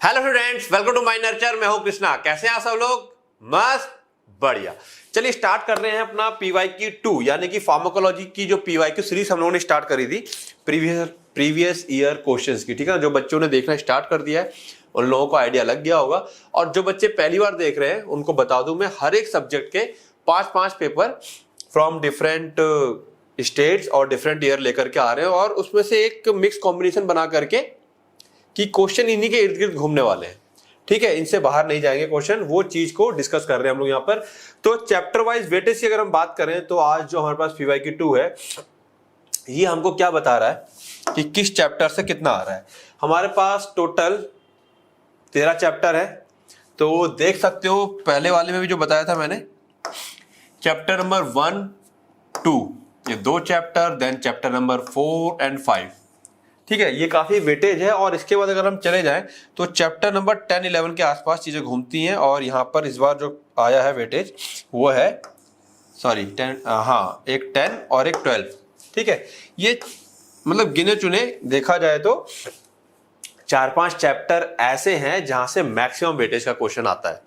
Hello students, welcome to my Nurture. मैं हूं कृष्णा। कैसे हैं आप सब लोग? मस्त, बढ़िया। चलिए स्टार्ट कर रहे हैं अपना पीवाईक्यू 2 यानी कि फार्माकोलॉजी की जो पीवाईक्यू सीरीज हम लोगों ने स्टार्ट करी थी प्रीवियस ईयर क्वेश्चंस की। ठीक है, जो बच्चों ने देखना स्टार्ट कर दिया है उन लोगों को आइडिया लग गया होगा, और जो बच्चे पहली बार देख रहे हैं उनको बता दूं मैं, हर एक सब्जेक्ट के 5-5 पेपर फ्रॉम डिफरेंट स्टेट्स और डिफरेंट ईयर लेकर के आ रहे हैं, और उसमें से एक मिक्स कॉम्बिनेशन बना करके कि क्वेश्चन इन्हीं के इर्द गिर्द घूमने वाले हैं। ठीक है, इनसे बाहर नहीं जाएंगे क्वेश्चन, वो चीज को डिस्कस कर रहे हैं हम लोग यहाँ पर। तो चैप्टर वाइज वेटेज की अगर हम बात करें तो आज जो हमारे पास पीवाईक्यू 2 है, ये हमको क्या बता रहा है कि किस चैप्टर से कितना आ रहा है। हमारे पास टोटल 13 चैप्टर है, तो देख सकते हो पहले वाले में भी जो बताया था मैंने, चैप्टर नंबर 1, 2 ये 2 chapter, then chapter number 4 and 5। ठीक है, ये काफी वेटेज है। और इसके बाद अगर हम चले जाएं तो चैप्टर नंबर 10-11 के आसपास चीजें घूमती हैं, और यहाँ पर इस बार जो आया है वेटेज वो है 10, हाँ, एक 10 और एक 12। ठीक है, ये मतलब गिने चुने देखा जाए तो 4-5 चैप्टर ऐसे हैं जहां से मैक्सिमम वेटेज का क्वेश्चन आता है।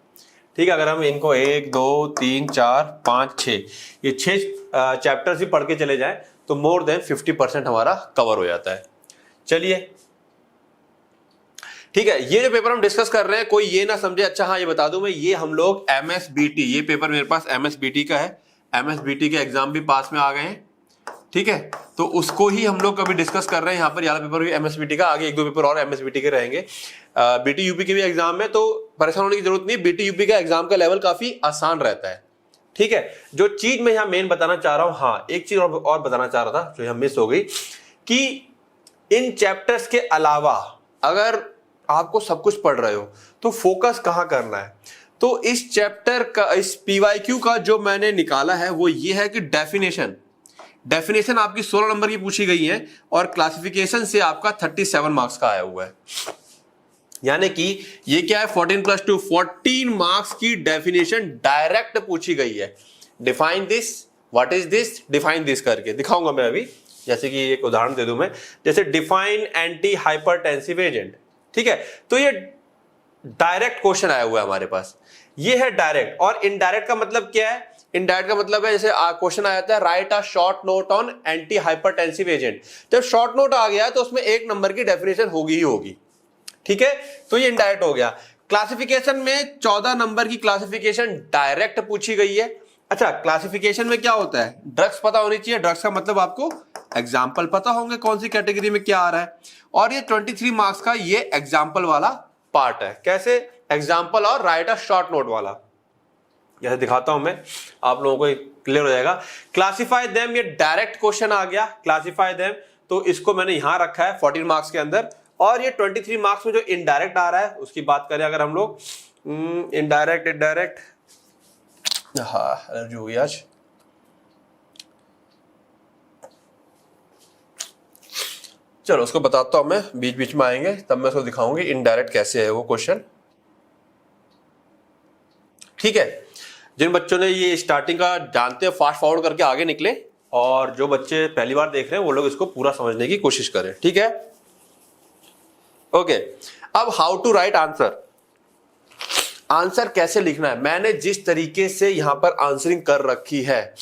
ठीक है, अगर हम इनको 1, 2, 3, 4, 5, 6 ये 6 चैप्टर्स भी पढ़ के चले जाएं तो मोर देन 50% हमारा कवर हो जाता है। चलिए, ठीक है, ये जो पेपर हम डिस्कस कर रहे हैं, कोई ये ना समझे अच्छा हाँ ये बता दूं मैं, ये हम लोग MSBT, ये पेपर मेरे पास MSBT का है, MSBT के एग्जाम भी पास में आ गए हैं। ठीक है, तो उसको ही हम लोग कभी डिस्कस कर रहे हैं। यहाँ पर ये पेपर भी MSBT का, आगे 1-2 पेपर और MSBT के रहेंगे। BT यूपी के भी एग्जाम में, तो परेशान होने की जरूरत नहीं। BT यूपी का एग्जाम का लेवल काफी आसान रहता है। ठीक है, जो चीज मैं यहाँ मेन बताना चाह रहा हूँ, हाँ एक चीज और बताना चाह रहा था जो यहाँ मिस हो गई, कि इन चैप्टर्स के अलावा अगर आपको सब कुछ पढ़ रहे हो तो फोकस कहां करना है। तो इस चैप्टर का, इस पीवाईक्यू का जो मैंने निकाला है वो ये है कि डेफिनेशन आपकी 16 नंबर की पूछी गई है, और क्लासिफिकेशन से आपका 37 मार्क्स का आया हुआ है। यानी कि ये क्या है, 14+2 14 मार्क्स की डेफिनेशन डायरेक्ट पूछी गई है। Define this, what is this, define this करके दिखाऊंगा मैं अभी। जैसे कि एक उदाहरण दे दूं मैं, जैसे डिफाइन एंटी हाइपरटेंसिव एजेंट। ठीक है, तो ये डायरेक्ट क्वेश्चन आया हुआ है हमारे पास, ये है डायरेक्ट। और इनडायरेक्ट का मतलब क्या है? इनडायरेक्ट का मतलब है, जैसे क्वेश्चन आया था, right a short note on anti hypertensive agent. जब शॉर्ट नोट आ गया तो उसमें 1 नंबर की डेफिनेशन होगी ही होगी। ठीक है, तो ये इनडायरेक्ट हो गया। क्लासिफिकेशन में 14 नंबर की क्लासिफिकेशन डायरेक्ट पूछी गई है। अच्छा, क्लासिफिकेशन में क्या होता है? ड्रग्स पता होनी चाहिए। ड्रग्स का मतलब आपको एग्जाम्पल पता होंगे कौन सी कैटेगरी में क्या आ रहा है। और ये 23 मार्क्स का ये एग्जाम्पल वाला पार्ट है। कैसे? एग्जाम्पल और राइट अ शॉर्ट नोट वाला। जैसे दिखाता हूं मैं, आप लोगों को क्लियर हो जाएगा। क्लासिफाई देम, ये डायरेक्ट क्वेश्चन आ गया। क्लासिफाई देम, तो इसको मैंने यहां रखा है 14 मार्क्स के अंदर। और ये 23 मार्क्स में जो इनडायरेक्ट आ रहा है उसकी बात करें अगर हम लोग, इनडायरेक्ट, हाँ एलर्जी हुई आज। चलो उसको बताता हूं मैं, बीच बीच में आएंगे तब मैं उसको दिखाऊंगी इनडायरेक्ट कैसे है वो क्वेश्चन। ठीक है, जिन बच्चों ने ये स्टार्टिंग का जानते हैं फास्ट फॉरवर्ड करके आगे निकले, और जो बच्चे पहली बार देख रहे हैं वो लोग इसको पूरा समझने की कोशिश करें। ठीक है, ओके। अब how to write answer, answer कैसे लिखना है। मैंने जिस तरीके से यहां पर आंसरिंग कर रखी है,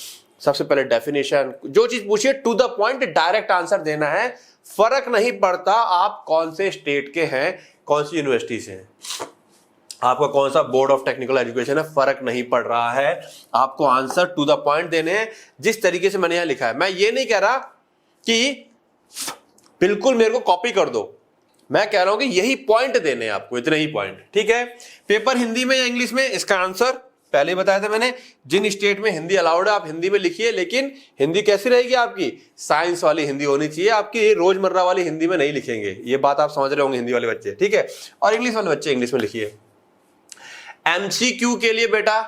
सबसे पहले डेफिनेशन, जो चीज पूछिए to the point direct answer देना है। फर्क नहीं पड़ता आप कौन से स्टेट के हैं, कौन सी यूनिवर्सिटी से हैं, आपका कौन सा बोर्ड ऑफ टेक्निकल एजुकेशन है, फर्क नहीं पड़ रहा है। आपको आंसर टू द पॉइंट देने हैं, जिस तरीके से मैंने यहां लिखा है। मैं ये नहीं कह रहा कि बिल्कुल मेरे को कॉपी कर दो, मैं कह रहा हूं कि यही पॉइंट देने हैं आपको, इतने ही पॉइंट। ठीक है, पेपर हिंदी में या इंग्लिश में, इसका आंसर पहले ही बताया था मैंने। जिन स्टेट में हिंदी अलाउड है आप हिंदी में लिखिए, लेकिन हिंदी कैसी रहेगी आपकी? साइंस वाली हिंदी होनी चाहिए आपकी, रोजमर्रा वाली हिंदी में नहीं लिखेंगे। ये बात आप समझ रहे होंगे हिंदी वाले बच्चे। ठीक है, और इंग्लिश वाले बच्चे इंग्लिश में लिखिए। MCQ के लिए बेटा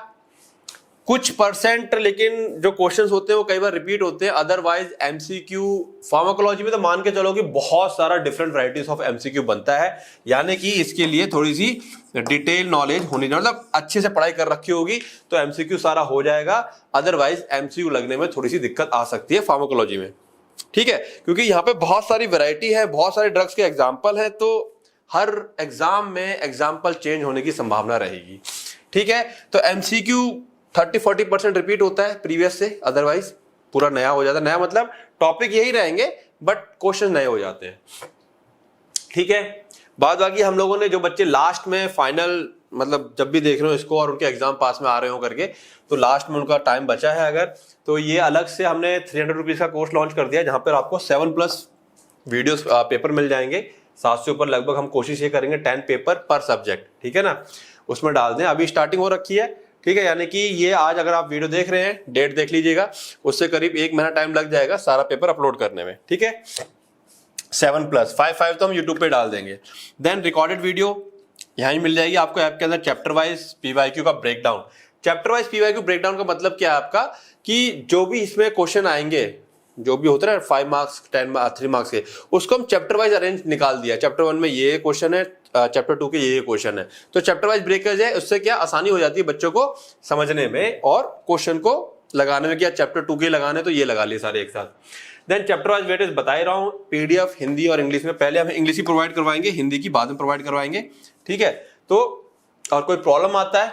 कुछ परसेंट, लेकिन जो क्वेश्चंस होते हैं वो कई बार रिपीट होते हैं। अदरवाइज MCQ फार्माकोलॉजी में तो मान के चलो कि बहुत सारा डिफरेंट वैरायटीज ऑफ MCQ बनता है। यानी कि इसके लिए थोड़ी सी डिटेल नॉलेज होनी चाहिए, मतलब अच्छे से पढ़ाई कर रखी होगी तो MCQ सारा हो जाएगा। अदरवाइज MCQ लगने में थोड़ी सी दिक्कत आ सकती है फार्माकोलॉजी में। ठीक है, क्योंकि यहाँ पे बहुत सारी वैरायटी है, बहुत सारे ड्रग्स के एग्जाम्पल है, तो हर एग्जाम में एग्जाम्पल चेंज होने की संभावना रहेगी। ठीक है, तो एमसीक्यू 30-40% रिपीट होता है प्रीवियस से, अदरवाइज पूरा नया हो जाता है। नया मतलब टॉपिक यही रहेंगे बट क्वेश्चन नए हो जाते हैं। ठीक है, बाद बाकी हम लोगों ने जो बच्चे लास्ट में फाइनल मतलब जब भी देख रहे हो इसको और उनके एग्जाम पास में आ रहे हो करके, तो लास्ट में उनका टाइम बचा है अगर, तो ये अलग से हमने 300 रुपीज का कोर्स लॉन्च कर दिया जहां पर आपको 7+ वीडियोस पेपर मिल जाएंगे। 7 से ऊपर लगभग हम कोशिश ये करेंगे 10 पेपर पर सब्जेक्ट, ठीक है ना, उसमें डाल दें। अभी स्टार्टिंग हो रखी है, ठीक है, यानी कि ये आज अगर आप वीडियो देख रहे हैं, डेट देख लीजिएगा, उससे करीब 1 महीना टाइम लग जाएगा सारा पेपर अपलोड करने में। ठीक है, 7+ 5 तो हम यूट्यूब पे डाल देंगे। देन रिकॉर्डेड वीडियो यहीं मिल जाएगी आपको ऐप के अंदर, चैप्टर वाइज पीवाईक्यू का breakdown. Chapter wise PYQ breakdown का मतलब क्या है आपका, कि जो भी इसमें क्वेश्चन आएंगे, जो भी होता है ना 5 मार्क्स 3 मार्क्स के, उसको हम चैप्टर वाइज अरेंज निकाल दिया। चैप्टर 1 में ये क्वेश्चन है, चैप्टर 2 के ये क्वेश्चन है, तो चैप्टर वाइज ब्रेकर्स है, उससे क्या आसानी हो जाती है बच्चों को समझने में और क्वेश्चन को लगाने में। क्या चैप्टर 2 के लगाने तो ये लगा लिए सारे एक साथ। देन चैप्टर वाइज वेटेज बता ही रहा हूँ, पीडीएफ हिंदी और इंग्लिश में, पहले हम इंग्लिश ही प्रोवाइड करवाएंगे, हिंदी की बाद में प्रोवाइड करवाएंगे। ठीक है, तो और कोई प्रॉब्लम आता है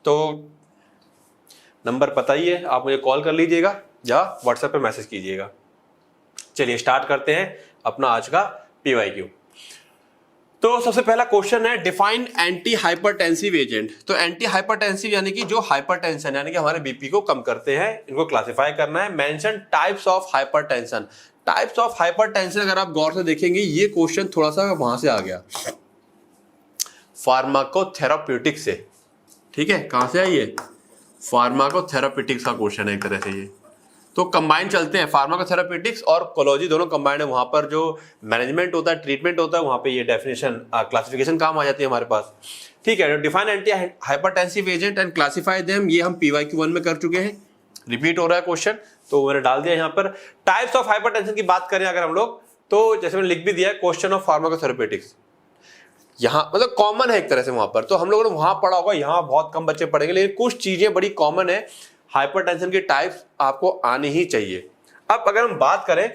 तो नंबर पता ही है, आप मुझे कॉल कर लीजिएगा या व्हाट्सएप पे मैसेज कीजिएगा। चलिए स्टार्ट करते हैं अपना आज का पीवाईक्यू। तो सबसे पहला क्वेश्चन है, डिफाइन एंटी हाइपरटेंसिव एजेंट। तो एंटी हाइपरटेंसिव यानी कि जो हाइपरटेंशन यानी कि हमारे बीपी को कम करते हैं, इनको क्लासिफाई करना है। Mention types of hypertension. Types of hypertension अगर आप गौर से देखेंगे, ये क्वेश्चन थोड़ा सा वहां से आ गया फार्माकोथेराप्यूटिक्स से। ठीक है, कहां से आई है, फार्माकोथेराप्यूटिक्स का क्वेश्चन है एक तरह से ये। तो कंबाइन चलते हैं, फार्माकोथेराप्यूटिक्स और कोलॉजी दोनों कंबाइंड है। वहां पर जो मैनेजमेंट होता है, ट्रीटमेंट होता है, वहां पे ये डेफिनेशन क्लासिफिकेशन काम आ जाती है हमारे पास। ठीक है, define anti hypertensive agent and classify them, ये हम पीवाईक्यू 1 में कर चुके हैं, रिपीट हो रहा है क्वेश्चन तो मैंने डाल दिया यहाँ पर। टाइप्स ऑफ हाइपरटेंशन की बात करें अगर हम लोग, तो जैसे मैंने लिख भी दिया, क्वेश्चन ऑफ फार्माकोथेराप्यूटिक्स, यहाँ मतलब कॉमन है एक तरह से वहां पर, तो हम लोगों ने वहां पढ़ा होगा, यहाँ बहुत कम बच्चे पढ़ेंगे, लेकिन कुछ चीजें बड़ी कॉमन है। हाइपरटेंशन की टाइप्स आपको आनी ही चाहिए। अब अगर हम बात करें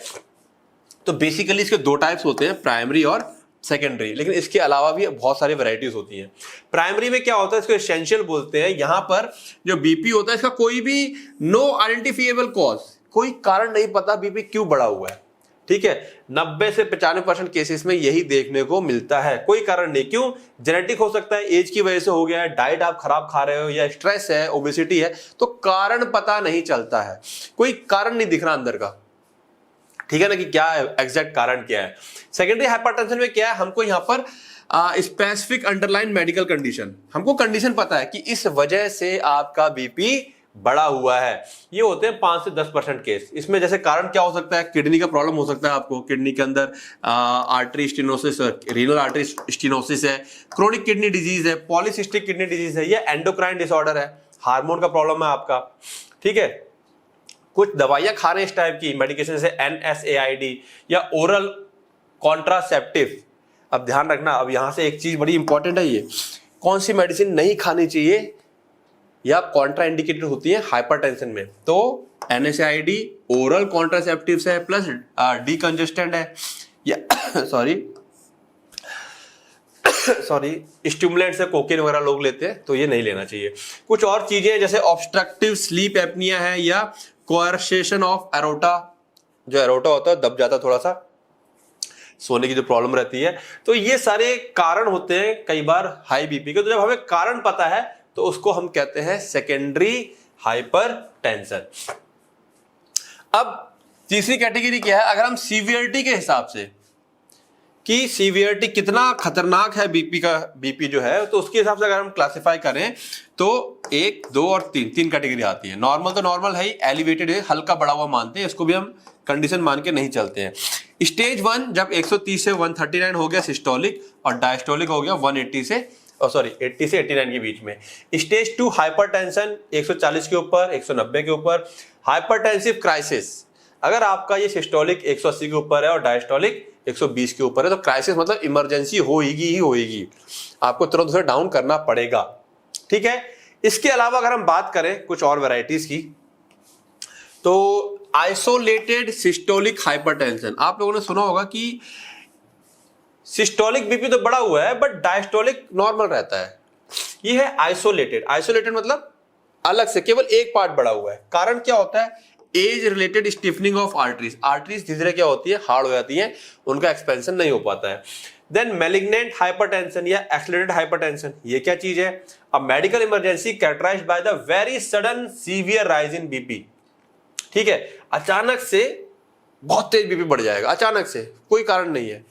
तो बेसिकली इसके 2 टाइप्स होते हैं, प्राइमरी और सेकेंडरी, लेकिन इसके अलावा भी बहुत सारी वैरायटीज होती हैं। प्राइमरी में क्या होता है, इसको एसेंशियल बोलते हैं। यहां पर जो बीपी होता है, इसका कोई भी नो आइडेंटिफिएबल कॉज, कोई कारण नहीं पता बीपी क्यों बढ़ा हुआ है। ठीक है, 90 से 95% केसेस में यही देखने को मिलता है, कोई कारण नहीं। क्यों, जेनेटिक हो सकता है, एज की वजह से हो गया है, डाइट आप खराब खा रहे हो, या स्ट्रेस है, ओबेसिटी है, तो कारण पता नहीं चलता है, कोई कारण नहीं दिख रहा अंदर का। ठीक है ना, कि क्या है एग्जैक्ट कारण क्या है। सेकेंडरी हाइपरटेंशन में क्या है, हमको यहाँ पर स्पेसिफिक अंडरलाइन मेडिकल कंडीशन, हमको कंडीशन पता है कि इस वजह से आपका बीपी बड़ा हुआ है। ये होते हैं 5 से 10% केस। इसमें जैसे कारण क्या हो सकता है, किडनी का प्रॉब्लम हो सकता है आपको, किडनी के अंदर artery stenosis, renal artery stenosis है, क्रोनिक किडनी डिजीज है, पॉलीसिस्टिक किडनी डिजीज है, या एंडोक्राइन डिसऑर्डर है, हार्मोन का प्रॉब्लम है आपका। ठीक है, कुछ दवाइयां खा रहे हैं इस टाइप की मेडिकेशन से, NSAID या ओरल कॉन्ट्रासेप्टिव। अब ध्यान रखना, अब यहां से एक चीज बड़ी इंपॉर्टेंट है, ये कौन सी मेडिसिन नहीं खानी चाहिए या कॉन्ट्रा इंडिकेटेड होती है हाइपरटेंशन में, तो NSAID ओरल कॉन्ट्रासेप्टिव्स है, प्लस डीकंजेस्टेंट है, या सॉरी स्टिमुलेंट्स है, कोकेन वगैरह लोग लेते हैं, तो ये नहीं लेना चाहिए। कुछ और चीजें जैसे ऑब्स्ट्रक्टिव स्लीप एपनिया है, या कोअर्सेशन ऑफ एरोटा, जो एरोटा होता है दब जाता थोड़ा सा, सोने की जो प्रॉब्लम रहती है, तो ये सारे कारण होते हैं कई बार हाई बीपी के। तो जब हमें कारण पता है तो उसको हम कहते हैं सेकेंडरी हाइपरटेंशन। अब तीसरी कैटेगरी क्या है, अगर हम सीवियरिटी के हिसाब से कि सीवियरिटी कितना खतरनाक है बीपी जो है, तो उसके हिसाब से अगर हम क्लासिफाई करें तो 1, 2 और 3 कैटेगरी आती है। नॉर्मल तो नॉर्मल है, एलिवेटेड है, हल्का बढ़ा हुआ मानते हैं, इसको भी हम कंडीशन मान के नहीं चलते हैं। स्टेज 1 जब 130 से 139 हो गया सिस्टोलिक, और डायस्टोलिक हो गया 80 से 89 के बीच में। स्टेज 2 हाइपरटेंशन 140 के ऊपर, 190 के ऊपर, हाइपरटेंसिव क्राइसिस, अगर आपका ये सिस्टोलिक 180 के ऊपर है और डायस्टोलिक 120 के ऊपर है, तो क्राइसिस मतलब इमरजेंसी होएगी, आपको तुरंत उसे डाउन करना पड़ेगा। ठीक है, इसके अलावा अगर हम बात करें कुछ और वैरायटीज की, तो आइसोलेटेड सिस्टोलिक हाइपरटेंशन, आप लोगों ने सुना होगा कि सिस्टोलिक बीपी तो बढ़ा हुआ है बट डायस्टोलिक नॉर्मल रहता है। ये है आइसोलेटेड। आइसोलेटेड मतलब अलग से केवल एक पार्ट बढ़ा हुआ है। कारण क्या होता है? Age related stiffening of arteries. Arteries धीरे धीरे क्या होती है? हार्ड हो जाती है, उनका एक्सपेंशन नहीं हो पाता है। देन मैलिग्नेंट हाइपरटेंशन या एक्सेलरेटेड हाइपरटेंशन, ये क्या चीज है? A medical emergency characterized by the very sudden severe rise in BP. ठीक है, अचानक से बहुत तेज बीपी बढ़ जाएगा, अचानक से, कोई कारण नहीं है।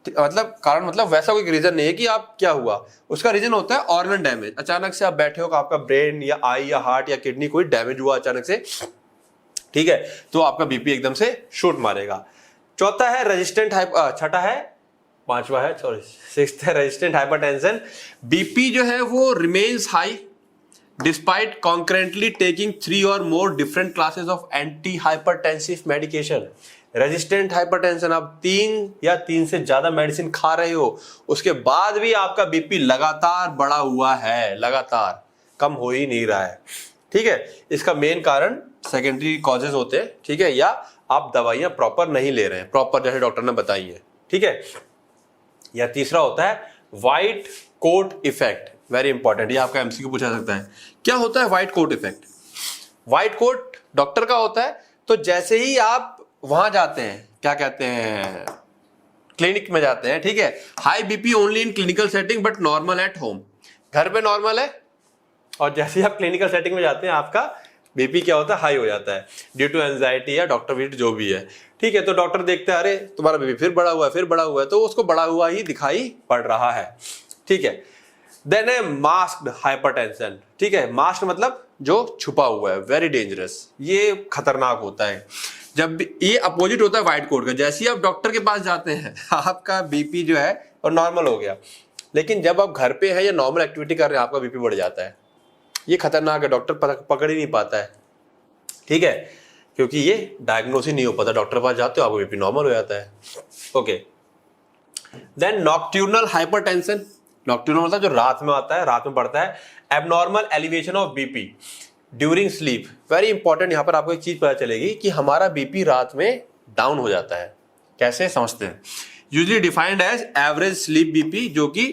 मतलब कारण मतलब वैसा कोई रीजन नहीं है कि आप क्या हुआ, उसका रीजन होता है ऑर्गन डैमेज। अचानक से आप बैठे हो, आपका ब्रेन या आई या हार्ट या किडनी कोई डैमेज हुआ अचानक से, ठीक है, तो आपका बीपी एकदम से शूट मारेगा। चौथा है रेजिस्टेंट छठा है, पांचवा है, सॉरी सिक्स्थ है रेजिस्टेंट हाइपरटेंशन। बीपी जो है वो remains high despite concurrently taking 3 और more different classes of anti hypertensive medication. Resistant hypertension, आप 3 या 3 से ज्यादा मेडिसिन खा रहे हो, उसके बाद भी आपका बीपी लगातार बढ़ा हुआ है, लगातार कम हो ही नहीं रहा है। ठीक है, इसका मेन कारण सेकेंडरी कॉजेज होते हैं, ठीक है, या आप दवाइयां प्रॉपर नहीं ले रहे हैं, प्रॉपर जैसे डॉक्टर ने बताई है। ठीक है, या तीसरा होता है white coat effect. Very important, ये आपका एमसीक्यू पूछा सकता है। क्या होता है white coat effect? White coat doctor का होता है, तो जैसे ही आप वहां जाते हैं, क्या कहते हैं, क्लिनिक में जाते हैं, ठीक है, high BP only in clinical setting but normal at home. घर पे नॉर्मल है और जैसे ही आप क्लिनिकल सेटिंग में जाते हैं आपका बीपी क्या होता है? हाई हो जाता है ड्यू टू एंजाइटी या डॉक्टर विजिट जो भी है। ठीक है, तो डॉक्टर देखते हैं अरे तुम्हारा बीपी फिर बढ़ा हुआ है, फिर बढ़ा हुआ है, तो उसको बढ़ा हुआ ही दिखाई पड़ रहा है। ठीक है, देन है मास्क्ड हाइपरटेंशन। ठीक है, मास्क मतलब जो छुपा हुआ है, वेरी डेंजरस, ये खतरनाक होता है। जब ये अपोजिट होता है व्हाइट कोट का, जैसे ही आप डॉक्टर के पास जाते हैं आपका बीपी जो है और नॉर्मल हो गया, लेकिन जब आप घर पे हैं या नॉर्मल एक्टिविटी कर रहे हैं आपका बीपी बढ़ जाता है। ये खतरनाक है, डॉक्टर पकड़ ही नहीं पाता है। ठीक है, क्योंकि ये डायग्नोस ही नहीं हो पाता, डॉक्टर के पास जाते हो आपको बीपी नॉर्मल हो जाता है। Okay, then nocturnal hypertension. Nocturnal मतलब जो रात में आता है, रात में बढ़ता है। Abnormal elevation of BP during sleep. Very important, यहां पर आपको एक चीज पता चलेगी कि हमारा बीपी रात में डाउन हो जाता है। कैसे समझते हैं? Usually defined as average sleep BP, जो कि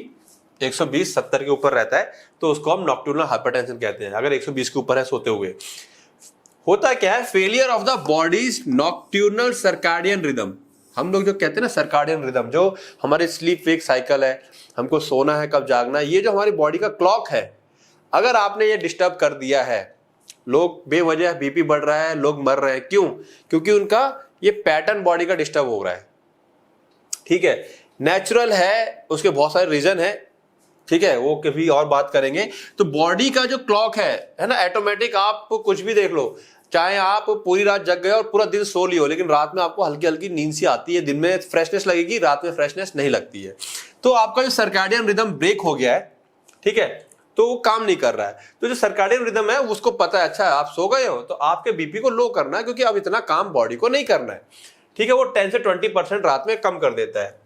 120-70 के ऊपर रहता है, तो उसको हम नॉक्ट्यूर्नल हाइपरटेंशन कहते हैं। अगर 120 के ऊपर है सोते हुए, होता क्या है? Failure of the body's nocturnal circadian rhythm. हम लोग जो कहते हैं ना सर्काडियन रिदम, जो हमारे स्लीप वेक साइकिल है, हमको सोना है कब जागना है, ये जो हमारी बॉडी का क्लॉक है, अगर आपने ये डिस्टर्ब कर दिया है, लोग बेवजह बीपी बढ़ रहा है, लोग मर रहे हैं, क्यों? क्योंकि उनका ये पैटर्न बॉडी का डिस्टर्ब हो रहा है। ठीक है, नेचुरल है, उसके बहुत सारे रीजन है, ठीक है, वो कभी और बात करेंगे। तो बॉडी का जो क्लॉक है ना, ऑटोमेटिक, आप कुछ भी देख लो, चाहे आप पूरी रात जग गए और पूरा दिन सो लियो, लेकिन रात में आपको हल्की हल्की नींद सी आती है, दिन में फ्रेशनेस लगेगी, रात में फ्रेशनेस नहीं लगती है। तो आपका जो सर्काडियन रिदम ब्रेक हो गया है, ठीक है, तो वो काम नहीं कर रहा है। तो जो सर्काडियन रिदम है उसको पता है, अच्छा आप सो गए हो तो आपके बीपी को लो करना है, क्योंकि अब इतना काम बॉडी को नहीं करना है। ठीक है, वो 10 से 20% रात में कम कर देता है।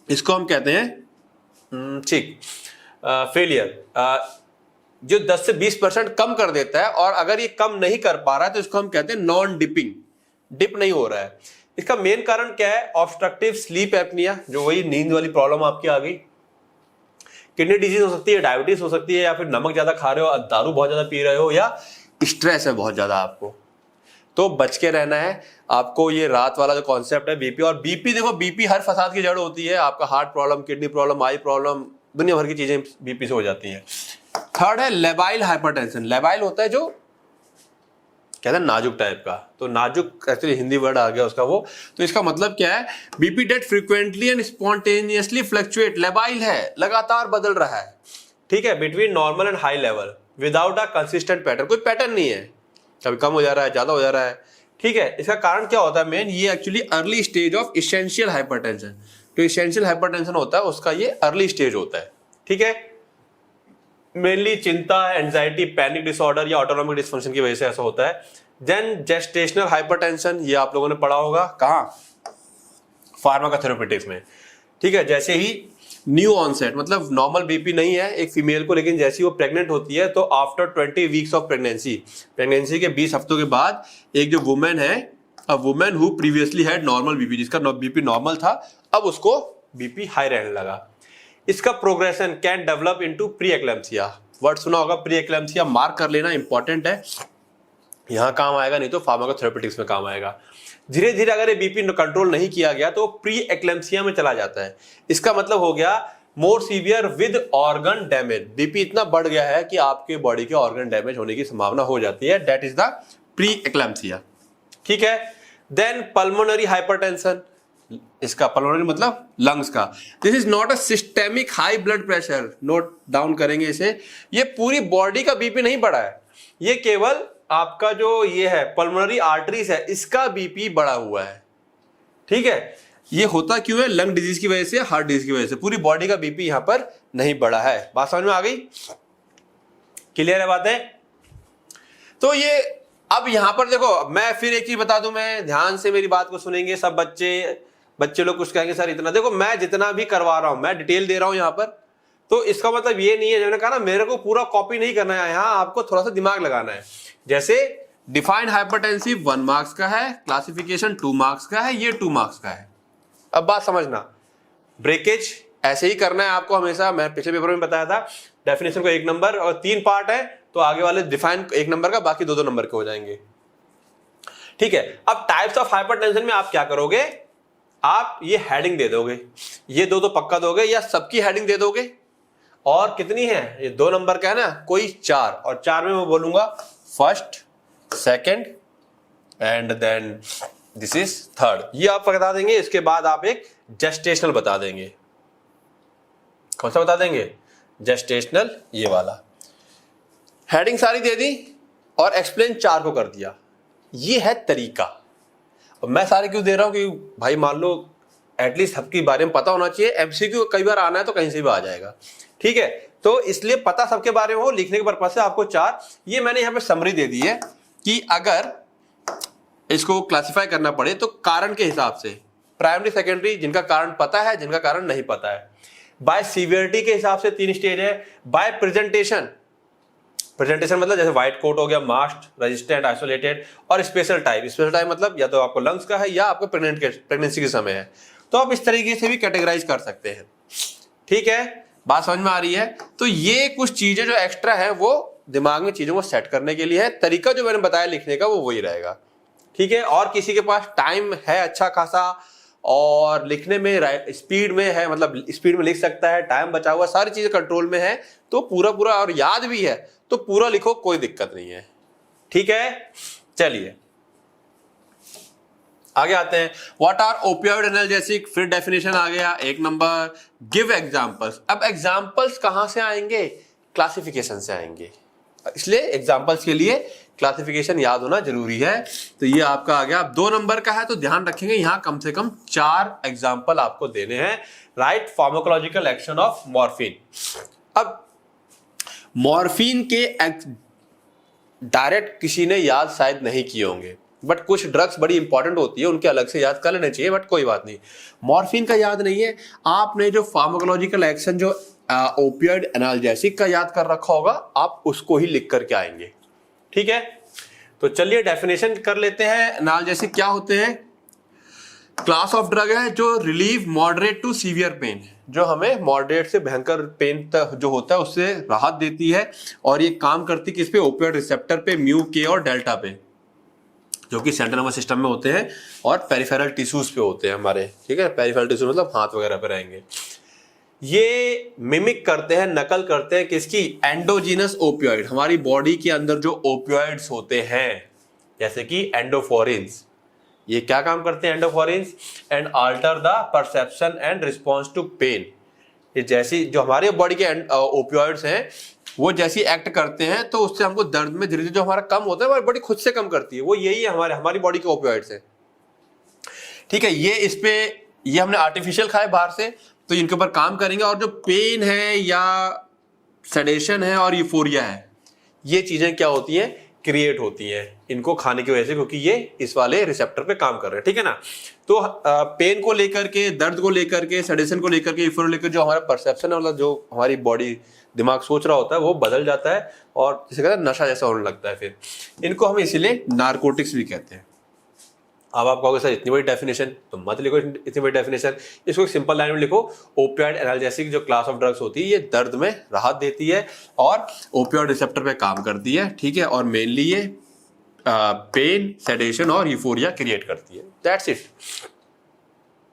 इसको हम कहते हैं ठीक फेलियर। जो 10 से 20% कम कर देता है, और अगर ये कम नहीं कर पा रहा है तो इसको हम कहते हैं नॉन डिपिंग, डिप नहीं हो रहा है। इसका मेन कारण क्या है? ऑब्स्ट्रक्टिव स्लीप एपनिया, जो वही नींद वाली प्रॉब्लम आपकी आ गई। किडनी डिजीज हो सकती है, डायबिटीज हो सकती है, या फिर नमक ज्यादा खा रहे हो, दारू बहुत ज्यादा पी रहे हो, या स्ट्रेस है बहुत ज्यादा आपको, तो बच के रहना है आपको। ये रात वाला जो कॉन्सेप्ट है बीपी, और बीपी देखो, बीपी हर फसाद की जड़ होती है। आपका हार्ट प्रॉब्लम, किडनी प्रॉब्लम, आई प्रॉब्लम, दुनिया भर की चीजें बीपी से हो जाती हैं। थर्ड है लेबाइल हाइपरटेंशन। लेबाइल होता है जो कहते हैं नाजुक टाइप का, तो नाजुक एक्चुअली हिंदी वर्ड आ गया उसका वो। तो इसका मतलब क्या है? BP that frequently and spontaneously fluctuate. Labile है, लगातार बदल रहा है, ठीक है, between normal and high level without a consistent pattern. कोई पैटर्न नहीं है, कभी कम हो जा रहा है, ज्यादा हो जा रहा है। ठीक है, इसका कारण क्या होता है मेन? ये actually early stage of essential hypertension. तो इसेंशियल हाइपरटेंशन होता है उसका ये अर्ली स्टेज होता है। ठीक है, मेनली चिंता, एंजाइटी, पैनिक डिसऑर्डर या ऑटोनॉमिक डिसफंक्शन की वजह से ऐसा होता है। देन जेस्टेशनल हाइपरटेंशन, ये आप लोगों ने पढ़ा होगा कहाँ? फार्माकोथेरेपेटिक्स में। ठीक है, जैसे ही न्यू ऑनसेट, मतलब नॉर्मल बीपी नहीं है एक फीमेल को, लेकिन जैसे ही वो प्रेग्नेंट होती है तो आफ्टर 20 वीक्स ऑफ प्रेगनेंसी के 20 हफ्तों के बाद एक जो वुमेन है, a woman who previously had normal BP, जिसका बीपी नॉर्मल था, अब उसको बीपी हाई रहने लगा। इसका progression can develop into pre eclampsia. Word सुना होगा प्री एक्लेम्सिया, मार्क कर लेना, इंपॉर्टेंट है, यहां काम आएगा, नहीं तो फार्माकोथेरेपेटिक्स में काम आएगा। धीरे धीरे अगर ये बीपी कंट्रोल नहीं किया गया तो प्री एक्लेम्सिया में चला जाता है। इसका मतलब हो गया मोर severe with organ damage. BP इतना बढ़ गया है कि आपके बॉडी के ऑर्गन डैमेज होने की संभावना हो जाती है, that is the pre eclampsia. ठीक है। देन पल्मोनरी हाइपरटेंशन, इसका पल्मोनरी मतलब लंग्स का। This is not a systemic high blood pressure, note down करेंगे इसे। ये पूरी बॉडी का बीपी नहीं बढ़ा है, ये केवल आपका जो ये है पल्मोनरी आर्टरीज है, इसका बीपी बढ़ा हुआ है। ठीक है। ये होता क्यों है? लंग डिजीज की वजह से, हार्ट डिजीज की वजह से। पूरी बॉडी का बीपी यहां पर नहीं बढ़ा है। बात समझ में आ गई? क्लियर है बातें? तो ये अब यहां पर देखो, मैं फिर एक चीज बता दूं, मैं ध्यान से मेरी बात को सुनेंगे सब बच्चे लोग कुछ कहेंगे सर इतना। देखो मैं जितना भी करवा रहा हूं, मैं डिटेल दे रहा हूं यहां पर, तो इसका मतलब ये नहीं है, मैंने कहा ना मेरे को पूरा कॉपी नहीं करना है, यहां आपको थोड़ा सा दिमाग लगाना है। जैसे डिफाइंड हाइपरटेंसिव 1 मार्क्स का है, क्लासिफिकेशन 2 मार्क्स का है, ये 2 मार्क्स का है। अब बात समझना, ब्रेकेज ऐसे ही करना है आपको हमेशा। मैं पिछले पेपर में बताया था, डेफिनेशन को 1 नंबर और 3 पार्ट है, तो आगे वाले डिफाइन 1 नंबर का, बाकी 2-2 नंबर के हो जाएंगे। ठीक है। अब टाइप्स ऑफ हाइपरटेंशन में आप क्या करोगे, आप ये हेडिंग दे दोगे, ये 2 पक्का दोगे, या सबकी हेडिंग दे दोगे। और कितनी है, ये 2 नंबर का है ना, कोई 4, और 4 में मैं बोलूंगा first, second and then this is third, ये आप बता देंगे। इसके बाद आप एक जेस्टेशनल बता देंगे। कौन सा बता देंगे? जेस्टेशनल, ये वाला। हेडिंग सारी दे दी और एक्सप्लेन 4 को कर दिया, ये है तरीका। और मैं सारे क्यों दे रहा हूं कि भाई मान लो एटलीस्ट सबके बारे में पता होना चाहिए। एमसीक्यू कई बार आना है तो कहीं से भी आ जाएगा। ठीक है। तो इसलिए पता सबके बारे में हो, लिखने के पर्पज से आपको 4, ये मैंने यहां पे समरी दे दी है कि अगर इसको क्लासिफाई करना पड़े तो कारण के हिसाब से, प्राइमरी सेकेंडरी, जिनका कारण पता है, जिनका कारण नहीं पता है। बाय सीवियरिटी के हिसाब से 3 स्टेज है। बाय प्रेजेंटेशन, प्रेजेंटेशन मतलब जैसे व्हाइट कोट हो गया, मास्क, रेजिस्टेंट, आइसोलेटेड, और स्पेशल टाइप। स्पेशल टाइप मतलब या तो आपको लंग्स का है या आपको प्रेगनेंसी के समय है। तो आप इस तरीके से भी कैटेगराइज कर सकते हैं। ठीक है, बात समझ में आ रही है? तो ये कुछ चीजें जो एक्स्ट्रा है वो दिमाग में चीजों को सेट करने के लिए है। तरीका जो मैंने बताया लिखने का वो वही रहेगा। ठीक है। और किसी के पास टाइम है अच्छा खासा और लिखने में स्पीड में है, मतलब स्पीड में लिख सकता है, टाइम बचा हुआ, सारी चीजें कंट्रोल में है, तो पूरा पूरा और याद भी है तो पूरा लिखो, कोई दिक्कत नहीं है। ठीक है। चलिए आगे आते हैं। व्हाट आर ओपियोइड एनाल्जेसिक, फिर डेफिनेशन आ गया 1 नंबर। Give examples. अब एग्जांपल्स कहां से आएंगे? क्लासिफिकेशन से आएंगे, इसलिए एग्जांपल्स के लिए क्लासिफिकेशन याद होना जरूरी है। तो ये आपका आ गया। अब 2 नंबर का है तो ध्यान रखेंगे यहां कम से कम 4 एग्जांपल आपको देने हैं। Right pharmacological action of morphine. अब मॉर्फिन के डायरेक्ट किसी ने याद शायद नहीं किए होंगे, बट कुछ ड्रग्स बड़ी इंपॉर्टेंट होती है, उनके अलग से याद कर लेने चाहिए, बट कोई बात नहीं। मॉर्फिन का याद नहीं है, आपने जो फार्माकोलॉजिकल एक्शन जो ओपियोइड एनाल्जेसिक का याद कर रखा होगा, आप उसको ही लिख करके आएंगे। ठीक है। तो चलिए डेफिनेशन कर लेते हैं। एनाल्जेसिक क्या होते हैं? क्लास ऑफ ड्रग है जो relieve moderate to severe pain, जो हमें मॉडरेट से भयंकर पेन तक जो होता है उससे राहत देती है। और ये काम करती किस पे? ओपियोइड रिसेप्टर पे, म्यू, के और डेल्टा पे, जो कि सेंट्रल नर्वस सिस्टम में होते हैं और पेरिफेरल टिश्यूज पे होते हैं हमारे। ठीक है। पेरिफेरल टिश्यू मतलब हाथ वगैरह पे रहेंगे। ये मिमिक करते हैं, नकल करते हैं किसकी? Endogenous opioid. हमारी बॉडी के अंदर जो ओपियोइड्स होते हैं जैसे कि एंडोफोरिन्स, ये क्या काम करते हैं? Endorphins and alter the perception and response to pain. ये जैसी जो हमारे बॉडी के ओपियोइड्स हैं वो जैसी एक्ट करते हैं तो उससे हमको दर्द में धीरे धीरे जो हमारा कम होता है हमारी बॉडी खुद से कम करती है। वो यही है हमारी बॉडी के ओपियोइड्स हैं। ठीक है। ये हमने आर्टिफिशियल खाए बाहर से, तो इनके ऊपर काम करेंगे। और जो पेन है या सेडेशन है और यूफोरिया है, ये चीजें क्या होती हैं? क्रिएट होती हैं इनको खाने की वजह से, क्योंकि ये इस वाले रिसेप्टर पे काम कर रहे हैं। ठीक है ना। तो पेन को लेकर के, दर्द को लेकर के, सेडेशन को लेकर के, यूफोरिया लेकर जो हमारा परसेप्शन है, मतलब जो हमारी बॉडी दिमाग सोच रहा होता है वो बदल जाता है और जिसे कहते हैं नशा जैसा होने लगता है। फिर इनको हम इसीलिए नारकोटिक्स भी कहते हैं। अब आप कहोगे सर इतनी बड़ी डेफिनेशन, तो मत लिखो इतनी बड़ी डेफिनेशन, इसको एक सिंपल लाइन में लिखो। ओपियोइड एनाल्जेसिक जो क्लास ऑफ ड्रग्स होती है ये दर्द में राहत देती है और ओपियोइड रिसेप्टर पे काम करती है, ठीक है, और मेनली ये पेन, सेडेशन और यूफोरिया क्रिएट करती है। That's it.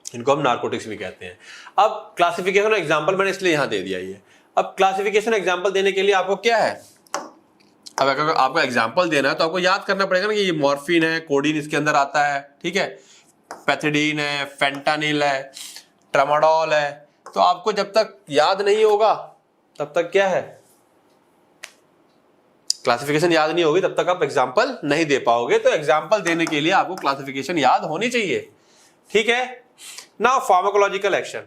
इनको हम नार्कोटिक्स भी कहते हैं। अब क्लासिफिकेशन एग्जाम्पल मैंने इसलिए यहां दे दिया ये। अब क्लासिफिकेशन एग्जाम्पल देने के लिए आपको क्या है, अब अगर आपको एग्जाम्पल देना है तो आपको याद करना पड़ेगा ना कि ये मॉर्फिन है, कोडीन इसके अंदर आता है, ठीक है, पैथिडीन है, फेंटानिल है, ट्रामाडोल है। तो आपको जब तक याद नहीं होगा तब तक क्या है, क्लासिफिकेशन याद नहीं होगी तब तक आप एग्जाम्पल नहीं दे पाओगे। तो एग्जाम्पल देने के लिए आपको क्लासिफिकेशन याद होनी चाहिए, ठीक है। नाउ फार्माकोलॉजिकल एक्शन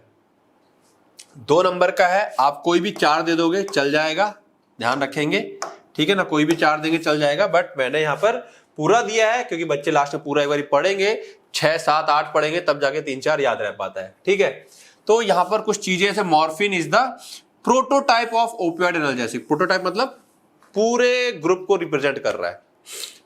2 नंबर का है, आप कोई भी 4 दे दोगे चल जाएगा, ध्यान रखेंगे, ठीक है ना, कोई भी 4 देंगे चल जाएगा। बट मैंने यहां पर पूरा दिया है क्योंकि बच्चे लास्ट में पूरा एक बार पढ़ेंगे, 6, 7, 8 पढ़ेंगे तब जाके 3, 4 याद रह पाता है, ठीक है। तो यहां पर कुछ चीजें जैसे morphine is the prototype of opioid analgesic. Prototype मतलब पूरे ग्रुप को रिप्रेजेंट कर रहा है,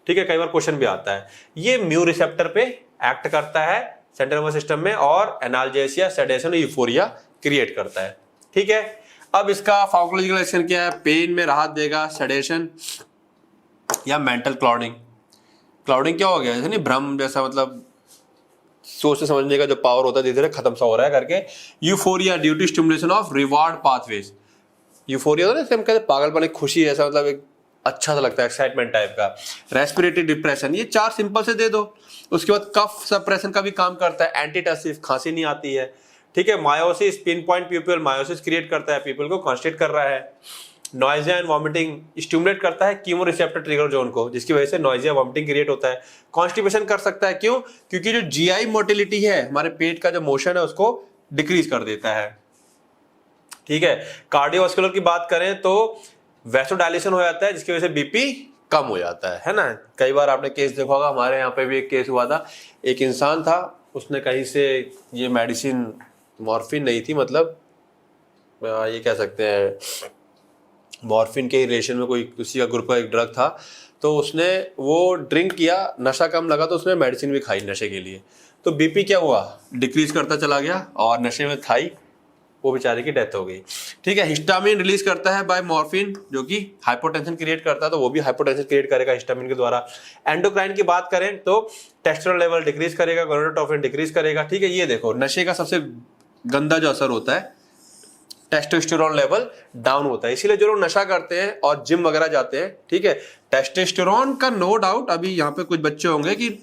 ठीक है, कई बार क्वेश्चन भी आता है। ये म्यू रिसेप्टर पे एक्ट करता है सेंट्रल नर्वस सिस्टम में और एनाल्जेसिया, सेडेशन, यूफोरिया क्रिएट करता है, ठीक है। अब इसका फार्माकोलॉजिकल एक्शन क्या है, पेन में राहत देगा, सेडेशन या मेंटल क्लाउडिंग। क्लाउडिंग क्या हो गया, जैसे नहीं भ्रम जैसा, मतलब सोचने समझने का जो पावर होता है धीरे धीरे खत्म सा हो रहा है करके। Euphoria due to stimulation of reward pathways. Euphoria होता है हम कहते हैं पागलपन, खुशी ऐसा, मतलब एक अच्छा सा लगता है, एक्साइटमेंट टाइप का। रेस्पिरेटरी डिप्रेशन, ये 4 सिंपल से दे दो। उसके बाद कफ सप्रेशन का भी काम करता है, एंटीटसिव, खांसी नहीं आती है, ठीक है। Miosis, pin point pupil miosis create करता है, पीपल को कॉन्स्ट्रिक्ट कर रहा है। नॉइजिया एंड वॉमिटिंग स्टिमुलेट करता है कीमो रिसेप्टर ट्रिगर जोन को, जिसकी वजह से नॉइजिया वॉमिटिंग क्रिएट होता है। कॉन्स्टिपेशन कर सकता है, क्यों, क्योंकि जो जीआई मोटिलिटी है, हमारे पेट का जो मोशन है उसको डिक्रीज कर देता है, ठीक है। कार्डियोवास्कुलर की बात करें तो वैसोडाइलेशन हो जाता है जिसकी वजह से बीपी कम हो जाता है ना। कई बार आपने केस देखा होगा, हमारे यहाँ पे भी एक केस हुआ था, एक इंसान था, उसने कहीं से ये मेडिसिन, मॉर्फिन नहीं थी, मतलब ये कह सकते हैं मॉर्फिन के रिलेशन में कोई किसी का ग्रुप का एक ड्रग था, तो उसने वो ड्रिंक किया, नशा कम लगा तो उसने मेडिसिन भी खाई नशे के लिए, तो बीपी क्या हुआ, डिक्रीज करता चला गया और नशे में खाई, वो बेचारे की डेथ हो गई, ठीक है। हिस्टामिन रिलीज करता है बाय मॉर्फिन, जो कि हाइपोटेंशन क्रिएट करता है, तो वो भी हाइपोटेंशन क्रिएट करेगा हिस्टामिन के द्वारा। एंडोक्राइन की बात करें तो टेस्टोस्टेरोन लेवल डिक्रीज करेगा, गोनाडोट्रोपिन डिक्रीज करेगा, ठीक है। ये देखो नशे का सबसे गंदा जो असर होता है, टेस्टोस्टेरोन लेवल डाउन होता है, इसीलिए जो लोग नशा करते हैं और जिम वगैरह जाते हैं, ठीक है, टेस्टोस्टेरोन का नो डाउट, अभी यहाँ पे कुछ बच्चे होंगे कि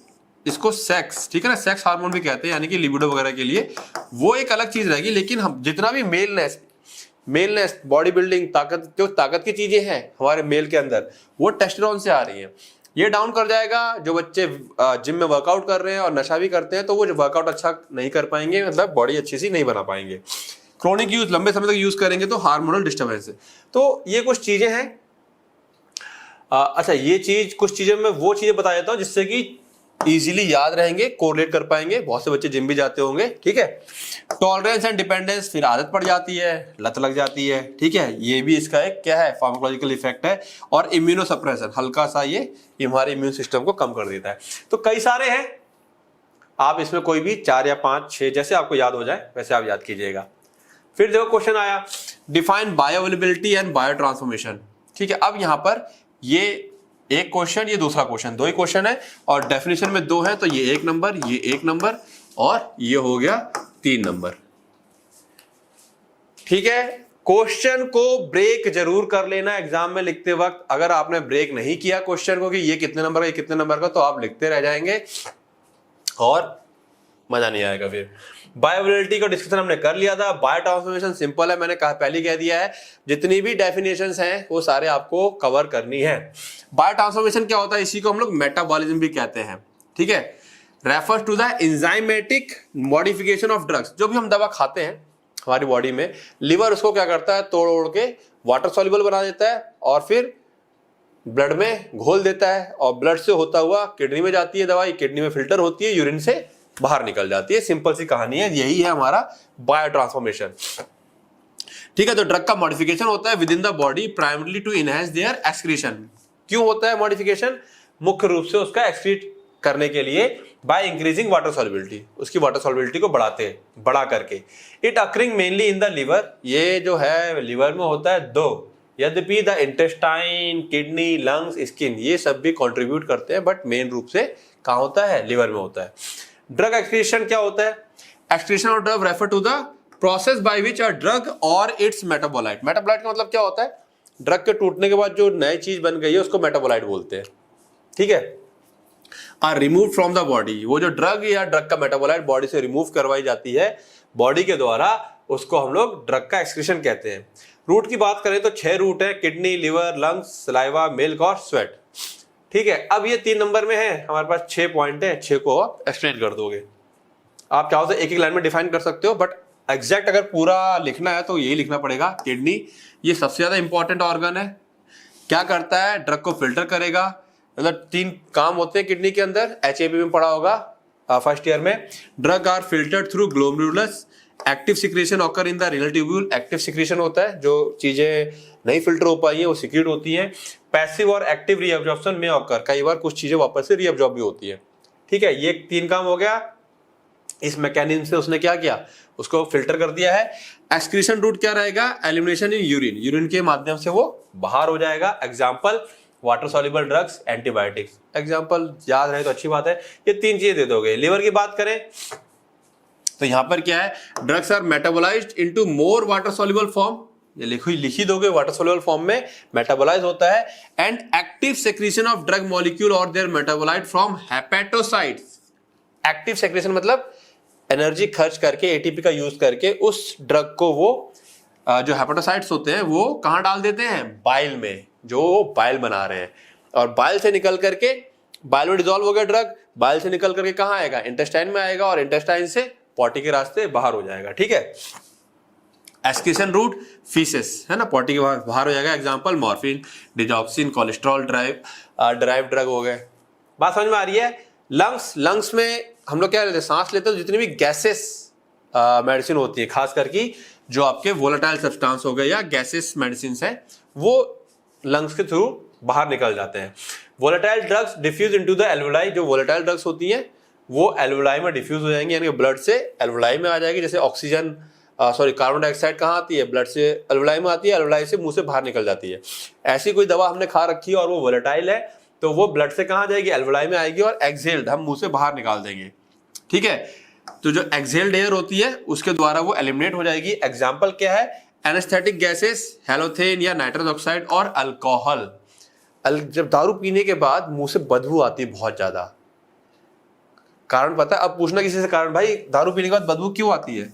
इसको सेक्स, ठीक है ना, सेक्स हार्मोन भी कहते हैं, यानी कि लिबिडो वगैरह के लिए वो एक अलग चीज रहेगी। लेकिन हम जितना भी मेलनेस, बॉडी बिल्डिंग, ताकत, जो ताकत की चीजें हैं हमारे मेल के अंदर, वो टेस्टोस्टेरोन से आ रही हैं। ये डाउन कर जाएगा। जो बच्चे जिम में वर्कआउट कर रहे हैं और नशा भी करते हैं, तो वो वर्कआउट अच्छा नहीं कर पाएंगे, मतलब बॉडी अच्छी सी नहीं बना पाएंगे। क्रोनिक यूज, लंबे समय तक यूज करेंगे तो हार्मोनल डिस्टर्बेंस है। तो ये कुछ चीजें हैं। अच्छा, ये चीज, कुछ चीजें मैं वो चीजें बता देता हूं जिससे कि इजीली याद रहेंगे, कोरिलेट कर पाएंगे। बहुत से बच्चे जिम भी जाते होंगे, ठीक है। टॉलरेंस एंड डिपेंडेंस, फिर आदत पड़ जाती है, लत लग जाती है, ठीक है, ये भी इसका एक क्या है, फार्माकोलॉजिकल इफेक्ट है। और इम्यूनो सप्रेशन, हल्का सा ये हमारे इम्यून सिस्टम को कम कर देता है। तो कई सारे हैं, आप इसमें कोई भी 4 या 5, 6 जैसे आपको याद हो जाए वैसे आप याद कीजिएगा। फिर देखो क्वेश्चन आया, define bioavailability and bio transformation, ठीक है। अब यहां पर ये एक क्वेश्चन, ये दूसरा क्वेश्चन, 2 ही क्वेश्चन है और डेफिनेशन में 2 है, तो ये 1 नंबर, ये 1 नंबर और ये हो गया 3 नंबर, ठीक है। क्वेश्चन को ब्रेक जरूर कर लेना एग्जाम में लिखते वक्त। अगर आपने ब्रेक नहीं किया क्वेश्चन को कि ये कितने नंबर का, ये कितने नंबर का, तो आप लिखते रह जाएंगे और मजा नहीं आएगा। फिर बायोअवेलेबिलिटी का डिस्कशन हमने कर लिया था। बायो ट्रांसफॉर्मेशन सिंपल है, मैंने कहा पहले कह दिया है, जितनी भी डेफिनेशंस हैं वो सारे आपको कवर करनी है। बायो ट्रांसफॉर्मेशन क्या होता है, इसी को हम लोग मेटाबॉलिज्म भी कहते हैं, ठीक है। Refers to the enzymatic modification of drugs. जो भी हम दवा खाते हैं हमारी बॉडी में, लिवर उसको क्या करता है, तोड़ ओड़ के वाटर सॉल्युबल बना देता है और फिर ब्लड में घोल देता है और ब्लड से होता हुआ किडनी में जाती है दवाई, किडनी में फिल्टर होती है, यूरिन से बाहर निकल जाती है। सिंपल सी कहानी है, यही है हमारा बायो ट्रांसफॉर्मेशन, ठीक है। तो ड्रग का मॉडिफिकेशन होता है within the body primarily to enhance their excretion. क्यों होता है मॉडिफिकेशन? मुख्य रूप से उसका करने के लिए बाय इंक्रीजिंग वाटर सॉल्युबिलिटी, उसकी वाटर सॉल्युबिलिटी को बढ़ा करके। It occurring mainly in the liver, ये जो है लिवर में होता है दो, यद्यपि the intestine, kidney, lungs, skin ये सब भी कंट्रीब्यूट करते हैं, बट मेन रूप से कहाँ होता है, लिवर में होता है। ड्रग एक्सक्रीशन क्या होता है? Excretion of drug refer to the process by which a drug or its metabolite. Metabolite का मतलब क्या होता है? ड्रग के टूटने के बाद जो नई चीज बन गई है उसको मेटाबोलाइट बोलते हैं, ठीक है। Are remove from the body, वो जो ड्रग या ड्रग का मेटाबोलाइट बॉडी से रिमूव करवाई जाती है बॉडी के द्वारा, उसको हम लोग ड्रग का एक्सक्रीशन कहते हैं। रूट की बात करें तो 6 रूट है, kidney, liver, lungs, saliva, milk और स्वेट, ठीक है। अब ये 3 नंबर में है, हमारे पास 6 पॉइंट है, 6 को आप एक्सप्लेन कर दोगे। आप चाहो तो एक एक लाइन में डिफाइन कर सकते हो, बट एग्जैक्ट अगर पूरा लिखना है तो यही लिखना पड़ेगा। किडनी ये सबसे ज्यादा इंपॉर्टेंट ऑर्गन है, क्या करता है? ड्रग को फिल्टर करेगा। मतलब 3 काम होते हैं किडनी के अंदर, HAP में पढ़ा होगा फर्स्ट ईयर में। Drug are filtered through glomerulus, active secretion occur in the renal tubule, active secretion होता है, जो चीजें नहीं फिल्टर हो पाई है वो सिक्रेट होती हैं। पैसिव और एक्टिव रीअब्जॉर्प्शन में ऑकर, कई बार कुछ चीजें वापस से रीअब्जॉर्ब भी होती है, ठीक है। ये 3 काम हो गया। इस मैकेनिज्म से उसने क्या किया, उसको फिल्टर कर दिया है। एक्सक्रीशन रूट क्या रहेगा? एलिमिनेशन इन यूरिन, यूरिन के माध्यम से वो बाहर हो जाएगा। Example water soluble drugs, antibiotics, example याद रहे तो अच्छी बात है। ये 3 चीजें दे दोगे। लिवर की बात करें तो यहां पर क्या है? Drugs are metabolised into more water soluble form, ये लिखी दोगे, वाटर सॉल्युबल फॉर्म में मेटाबोलाइज होता है। And active secretion of drug molecule और their metabolite from hepatocytes. Active secretion मतलब एनर्जी खर्च करके, एटीपी का यूज करके उस ड्रग को वो जो हेपेटोसाइट्स होते हैं वो कहां डाल देते हैं? बाइल में, जो वो बाइल बना रहे हैं। और बाइल से निकल करके, बाइल में डिसॉल्व हो गया ड्रग, बाइल से निकल करके कहां आएगा? इंटेस्टाइन में आएगा, और इंटेस्टाइन से पॉटी के रास्ते बाहर हो जाएगा, ठीक है। एक्सक्रीशन रूट फीसेस है ना, पॉटी के बाहर हो जाएगा। Example morphine, digoxin, cholesterol drive drug हो गए। बात समझ में आ रही है? लंग्स में हम लोग क्या लेते हैं? सांस लेते हैं। जितनी भी गैसेस मेडिसिन होती है, खास करके जो आपके वोलेटाइल सब्सटेंस हो गए या गैसेस मेडिसिन है, वो लंग्स के थ्रू बाहर निकल जाते हैं। Volatile drugs diffuse into the alveoli, जो वोलेटाइल ड्रग्स होती हैं वो एल्वुलाई में डिफ्यूज हो जाएंगे, यानी ब्लड से एल्वुलाई में आ जाएगी। जैसे ऑक्सीजन कार्बन डाइऑक्साइड कहाँ आती है? ब्लड से एल्वुलाई में आती है, एल्वुलाई से मुंह से बाहर निकल जाती है। ऐसी कोई दवा हमने खा रखी है और वो वोलेटाइल है, तो वो ब्लड से कहाँ जाएगी? एल्वुलाई में आएगी, और एक्सहेल्ड हम मुंह से बाहर निकाल देंगे, ठीक है। तो जो एक्सहेल्ड एयर होती है उसके द्वारा वो एलिमिनेट हो जाएगी। एग्जाम्पल क्या है? एनेस्थेटिक गैसेस, हेलोथेन या नाइट्रस ऑक्साइड और अल्कोहल। जब दारू पीने के बाद मुंह से बदबू आती है बहुत ज्यादा, कारण पता है? अब पूछना किसी से कारण, भाई दारू पीने के बाद बदबू क्यों आती है,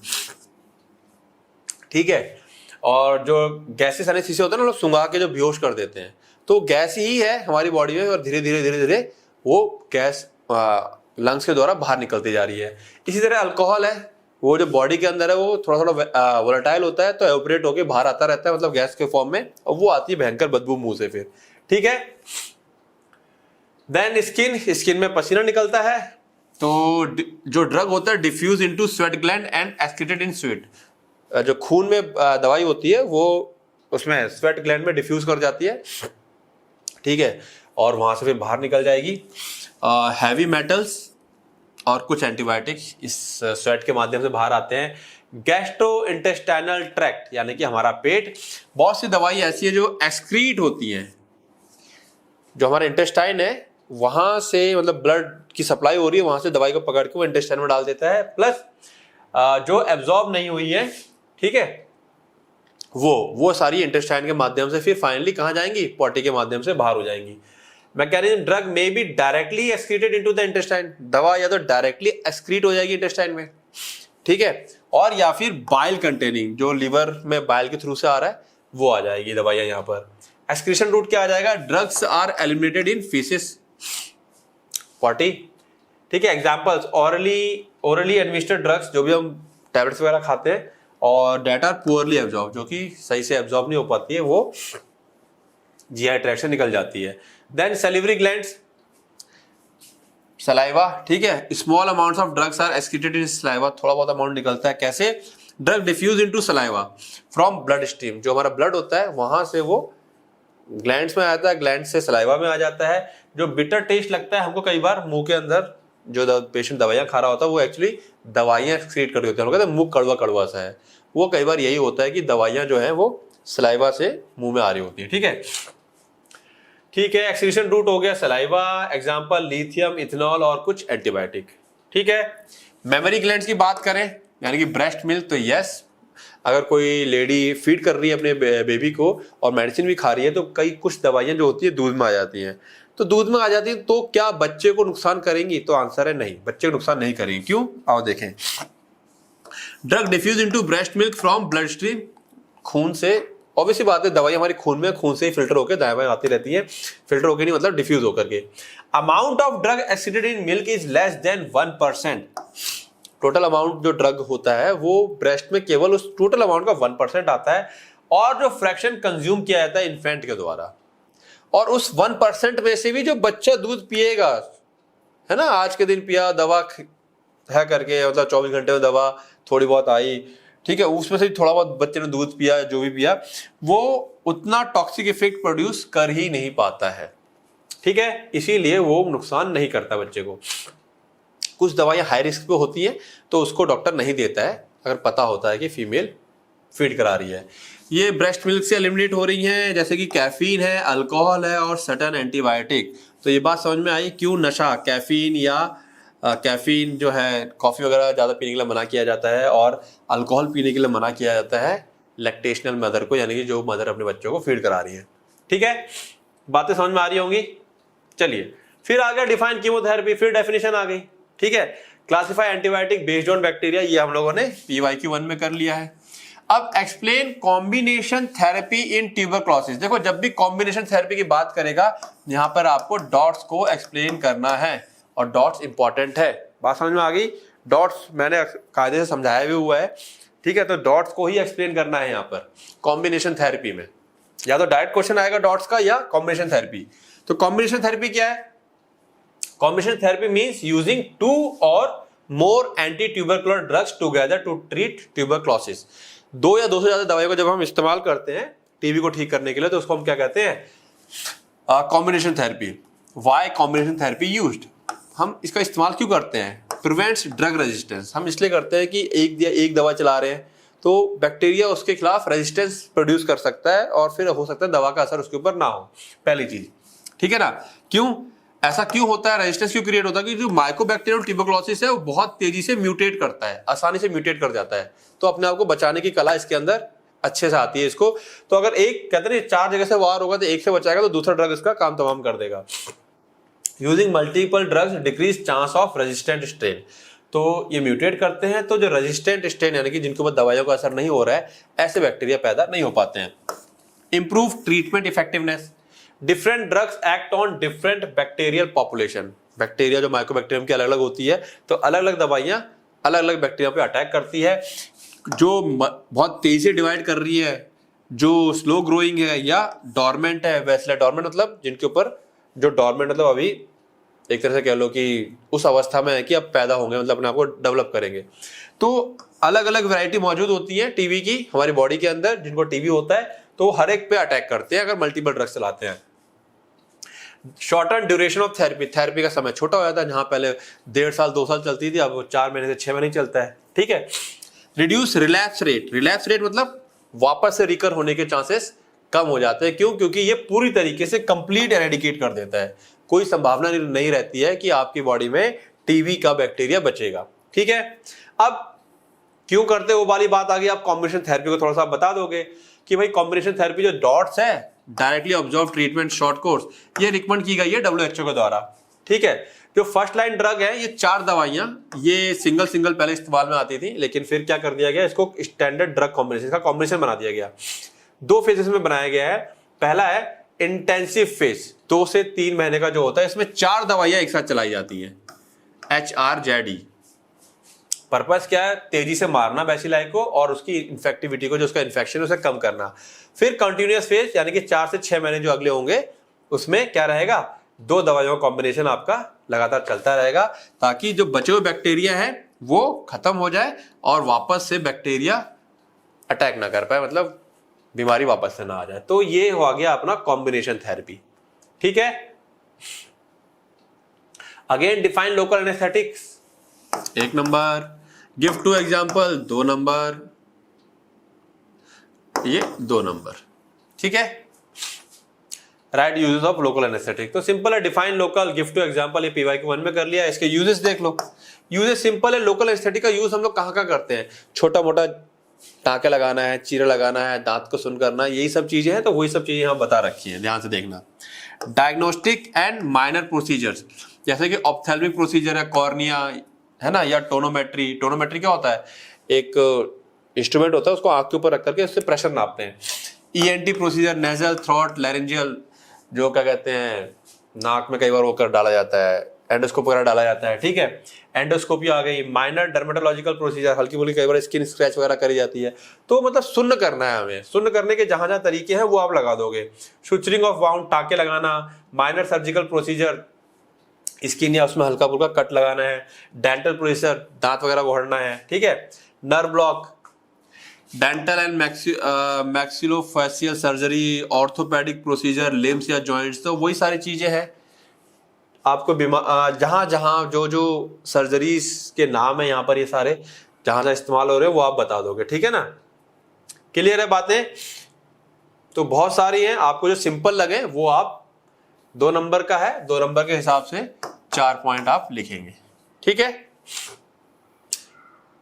ठीक है। और जो गैसेस एनेस्थीसिया होता है ना, लोग सुंघा के जो बेहोश कर देते हैं, तो गैस ही है हमारी बॉडी में, और धीरे धीरे वो गैस लंग्स के द्वारा बाहर निकलती जा रही है। इसी तरह अल्कोहल है, वो जो बॉडी के अंदर है वो थोड़ा थोड़ा वोलेटाइल होता है, तो एवोपरेट होकर बाहर आता रहता है, मतलब गैस के फॉर्म में, और वो आती है भयंकर बदबू मुंह से फिर, ठीक है। देन स्किन में पसीना निकलता है, तो जो ड्रग होता है diffuse into sweat gland and excreted in sweat, जो खून में दवाई होती है वो उसमें स्वेट ग्लैंड में डिफ्यूज कर जाती है, ठीक है, और वहां से फिर बाहर निकल जाएगी। हैवी मेटल्स और कुछ एंटीबायोटिक्स इस स्वेट के माध्यम से बाहर आते हैं। गैस्ट्रो इंटेस्टाइनल ट्रैक्ट, यानी कि हमारा पेट, बहुत सी दवाई ऐसी है जो एक्सक्रीट होती हैं, जो हमारा इंटेस्टाइन है वहां से, मतलब ब्लड की सप्लाई हो रही है, वहां से दवाई को पकड़ के वो इंटेस्टाइन में डाल देता है। प्लस जो एब्जॉर्ब नहीं हुई है, ठीक है, वो सारी इंटेस्टाइन के माध्यम से फिर फाइनली कहां जाएंगी? पॉटी के माध्यम से बाहर हो जाएंगी। Mechanism, drug may be directly excreted into the intestine, दवा या तो डायरेक्टली एक्सक्रीट हो जाएगी इंटेस्टाइन में, ठीक है, और या फिर बाइल कंटेनिंग, जो लिवर में बाइल के थ्रू से आ रहा है वो आ जाएगी दवाइयां यहाँ पर। एक्सक्रीशन रूट क्या आ जाएगा? Drugs are eliminated in faeces, potty, ठीक है। एग्जाम्पल्स ओरली एडमिनिस्टर्ड ड्रग्स, जो भी हम टैबलेट्स वगैरह खाते हैं, और डेट आर पुअरली एब्जॉर्ब, जो कि सही से एब्जॉर्ब नहीं हो पाती है, वो जीआई ट्रैक्ट से निकल जाती है। देन सैलिवरी ग्लैंड्स, सलाइवा, ठीक है, small amounts of drugs are excreted in saliva, थोड़ा बहुत अमाउंट निकलता है। कैसे? Drug diffuse into saliva from bloodstream, जो हमारा ब्लड होता है वहां से वो ग्लैंड्स में आ जाता है, ग्लैंड से सलाइवा में आ जाता है। जो बिटर टेस्ट लगता है हमको कई बार मुंह के अंदर, जो पेशेंट दवाइयाँ खा रहा होता है वो एक्चुअली दवाइयाँ एक्सक्रीट कर रही होती है, हम कहते हैं मुंह कड़वा कड़वा सा है, वो कई बार यही होता है कि दवाइयाँ जो है वो सलाइवा से मुंह में आ रही होती है। ठीक है, ठीक है। एक्सक्रीशन रूट हो गया सलाइवा, एग्जाम्पल लिथियम, इथेनॉल और कुछ एंटीबायोटिक। ठीक है, मेमोरी ग्लैंड्स की बात करें यानी कि ब्रेस्ट मिल्क, तो यस, अगर कोई लेडी फीड कर रही है अपने बेबी को और मेडिसिन भी खा रही है तो कई कुछ दवाइयां जो होती है दूध में आ जाती हैं, तो दूध में आ जाती है तो क्या बच्चे को नुकसान करेंगी? तो आंसर है नहीं, बच्चे को नुकसान नहीं करेंगी। क्यों? आओ देखें। Drug diffuse into breast milk from bloodstream, खून से, ऑब्वियसली बात है दवाई हमारी खून में, खून से ही फिल्टर होकर दाएं बाएं आती रहती है, फिल्टर होकर नहीं मतलब डिफ्यूज होकर के। Amount of drug exceeded in milk is less than 1%। Total amount जो ड्रग होता है वो ब्रेस्ट में केवल उस टोटल अमाउंट का 1% आता है, और जो फ्रैक्शन कंज्यूम किया जाता है इन्फेंट के द्वारा, और उस 1% में से भी जो बच्चा दूध पिएगा, है ना, आज के दिन पिया दवा है करके, मतलब 24 घंटे में दवा थोड़ी बहुत आई, ठीक है, उसमें से थोड़ा बहुत बच्चे ने दूध पिया, जो भी पिया, वो उतना टॉक्सिक इफेक्ट प्रोड्यूस कर ही नहीं पाता है। ठीक है, इसीलिए वो नुकसान नहीं करता बच्चे को। कुछ दवाइयां हाई रिस्क पे होती हैं तो उसको डॉक्टर नहीं देता है अगर पता होता है कि फीमेल फीड करा रही है। ये ब्रेस्ट मिल्क से एलिमिनेट हो रही हैं, जैसे कि कैफीन है, अल्कोहल है और सर्टेन एंटीबायोटिक। तो ये बात समझ में आई क्यों नशा, कैफीन या कैफीन जो है कॉफ़ी वगैरह ज़्यादा पीने के लिए मना किया जाता है और अल्कोहल पीने के लिए मना किया जाता है लैक्टेशनल मदर को, यानी कि जो मदर अपने बच्चों को फीड करा रही है। ठीक है, बातें समझ में आ रही होंगी। चलिए फिर आ गया डिफाइन कीमोथेरेपी, फिर डेफिनेशन आ गई। ठीक है, classify antibiotic based on bacteria, ये हम लोगों ने PYQ 1 में कर लिया है। अब एक्सप्लेन कॉम्बिनेशन थेरेपी इन ट्यूबरक्लोसिस। देखो जब भी कॉम्बिनेशन थेरेपी की बात करेगा यहां पर आपको डॉट्स को एक्सप्लेन करना है और डॉट्स इंपॉर्टेंट है। बात समझ में आ गई? डॉट्स मैंने कायदे से समझाया भी हुआ है। ठीक है, तो डॉट्स को ही एक्सप्लेन करना है यहाँ पर कॉम्बिनेशन थेरेपी में, या तो डायरेक्ट क्वेश्चन आएगा डॉट्स का या कॉम्बिनेशन थेरेपी। तो कॉम्बिनेशन थेरेपी क्या है? Combination therapy means using 2 or more antitubercular drugs together to treat tuberculosis. 2 या 2 से ज्यादा दवाइयों को जब हम इस्तेमाल करते हैं टीबी को ठीक करने के लिए तो उसको हम क्या कहते हैं? Combination therapy. Why combination therapy used? हम इसका इस्तेमाल क्यों करते हैं? Prevents drug resistance. हम इसलिए करते हैं कि एक दवा चला रहे हैं तो बैक्टीरिया उसके खिलाफ रेजिस्टेंस प्रोड्यूस कर सकता है और फिर हो सकता है दवा का असर उसके ऊपर ना हो, पहली चीज। ठीक है ना? क्यों ऐसा क्यों होता है, रेजिस्टेंस क्यों क्रिएट होता है? क्योंकि जो माइकोबैक्टीरियल ट्यूबरक्लोसिस है वो बहुत तेजी से म्यूटेट करता है, आसानी से म्यूटेट कर जाता है, तो अपने आप को बचाने की कला इसके अंदर अच्छे से आती है इसको। तो अगर एक कहते हैं 4 जगह से वार होगा तो एक से बचाएगा तो दूसरा ड्रग इसका काम तमाम कर देगा। Using multiple drugs decrease chance of resistant strain. तो ये म्यूटेट करते हैं, तो जो रेजिस्टेंट स्ट्रेन यानी कि जिनके ऊपर दवाइयों का असर नहीं हो रहा है, ऐसे बैक्टीरिया पैदा नहीं हो पाते हैं। Improve treatment effectiveness. Different drugs act on different bacterial population. Bacteria जो माइकोबैक्टीरियम की अलग अलग होती है, तो अलग अलग दवाइयां अलग अलग बैक्टीरिया पे अटैक करती है। जो बहुत तेजी से डिवाइड कर रही है, जो स्लो ग्रोइंग है या डॉर्मेंट है, वैसे डॉर्मेंट मतलब जिनके ऊपर, जो डॉर्मेंट मतलब अभी एक तरह से कह लो कि उस अवस्था में है कि अब पैदा होंगे, मतलब अपने आप को डेवलप करेंगे। तो अलग अलग वैरायटी मौजूद होती है टीबी की हमारी बॉडी के अंदर। जिनको टीबी होता है तो हर एक पे अटैक करते हैं अगर मल्टीपल ड्रग्स चलाते हैं। Shorten duration of therapy. Therapy का समय छोटा हो जाता है, जहां पहले 1.5 साल 2 साल चलती थी, अब वो 4 महीने से 6 महीने चलता है। ठीक है। Reduce relapse rate. Relapse rate मतलब वापस से रिकर होने के चांसेस कम हो जाते हैं। क्यों? क्योंकि ये पूरी तरीके से कंप्लीट एरेडिकेट कर देता है, कोई संभावना नहीं रहती है कि आपकी बॉडी में टीबी का बैक्टीरिया बचेगा। ठीक है। अब क्यों करते वो वाली बात आ गई। आप कॉम्बिनेशन थेरेपी को थोड़ा सा बता दोगे कि भाई कॉम्बिनेशन थेरेपी जो डॉट्स है, directly observe treatment short course, ये रिकमेंड की गई है WHO के द्वारा। ठीक है। जो फर्स्ट लाइन ड्रग है, ये 4 दवाइयां, ये सिंगल पहले इस्तेमाल में आती थी, लेकिन फिर क्या कर दिया गया, इसको स्टैंडर्ड ड्रग कॉम्बिनेशन का कॉम्बिनेशन बना दिया गया। 2 फेजेस में बनाया गया है। पहला है इंटेंसिव फेज, 2 से 3 महीने का जो होता है, इसमें 4 दवाइयां एक साथ चलाई जाती हैं। HRZD पर्पस क्या है? तेजी से मारना बैसिलाई को और उसकी इन्फेक्टिविटी को, जो उसका इन्फेक्शन है उसे कम करना। फिर कंटिन्यूअस फेज यानी कि 4 से 6 महीने जो अगले होंगे, उसमें क्या रहेगा, 2 दवाइयों का कॉम्बिनेशन आपका लगातार चलता रहेगा, ताकि जो बचे हुए बैक्टीरिया है वो खत्म हो जाए और वापस से बैक्टीरिया अटैक ना कर पाए, मतलब बीमारी वापस से ना आ जाए। तो ये हो गया अपना कॉम्बिनेशन थेरेपी। ठीक है, again define local anaesthetics, 1 number, give 2 example 2 number, ये 2 नंबर। ठीक है, right uses of local anaesthetic. तो सिंपल है, डिफाइन लोकल, गिव 2 एग्जांपल, ये पीवाई के 1 में कर लिया। इसके यूजेस देख लो, यूजेस सिंपल है। लोकल एनेस्थेटिक का यूज हम लोग कहाँ करते हैं, छोटा मोटा टाँके लगाना है, चीरा लगाना है, दांत को सुन करना, यही सब चीजें हैं। तो वही सब चीजें यहाँ बता रखी हैं, ध्यान से देखना। डायग्नोस्टिक एंड माइनर प्रोसीजर्स, जैसे कि ऑप्थेल्मिक प्रोसीजर है, कॉर्निया है ना, या टोनोमेट्री। टोनोमेट्री क्या होता है, एक इंस्ट्रूमेंट होता है, उसको आंख के ऊपर रख करके उससे प्रेशर नापते हैं। ENT procedure, nasal, throat, laryngeal, जो क्या कहते हैं नाक में कई बार वो कर डाला जाता है, एंडोस्कोप वगैरह डाला जाता है। ठीक है, एंडोस्कोपी आ गई। माइनर डर्मेटोलॉजिकल प्रोसीजर, हल्की फुल्की कई बार स्किन स्क्रैच वगैरह करी जाती है। तो मतलब सुन्न करना है हमें, सुन्न करने के जहां जहां तरीके हैं वो आप लगा दोगे। सुचरिंग ऑफ वाउंड, टाके लगाना। माइनर सर्जिकल प्रोसीजर, स्किन या उसमें हल्का फुल्का कट लगाना है। डेंटल प्रोसीजर, दांत वगैरह घोड़ना है। ठीक है, nerve block, dental and maxillofacial surgery, orthopaedic procedure, limbs या जॉइंट्स। तो वही सारी चीजें हैं आपको जहां जहां जो जो सर्जरीज के नाम है यहाँ पर, ये सारे जहां जहां इस्तेमाल हो रहे हैं वो आप बता दोगे। ठीक है ना, क्लियर है बातें? तो बहुत सारी हैं, आपको जो सिंपल लगे वो आप 2 नंबर का है, 2 नंबर के हिसाब से 4 पॉइंट आप लिखेंगे। ठीक है,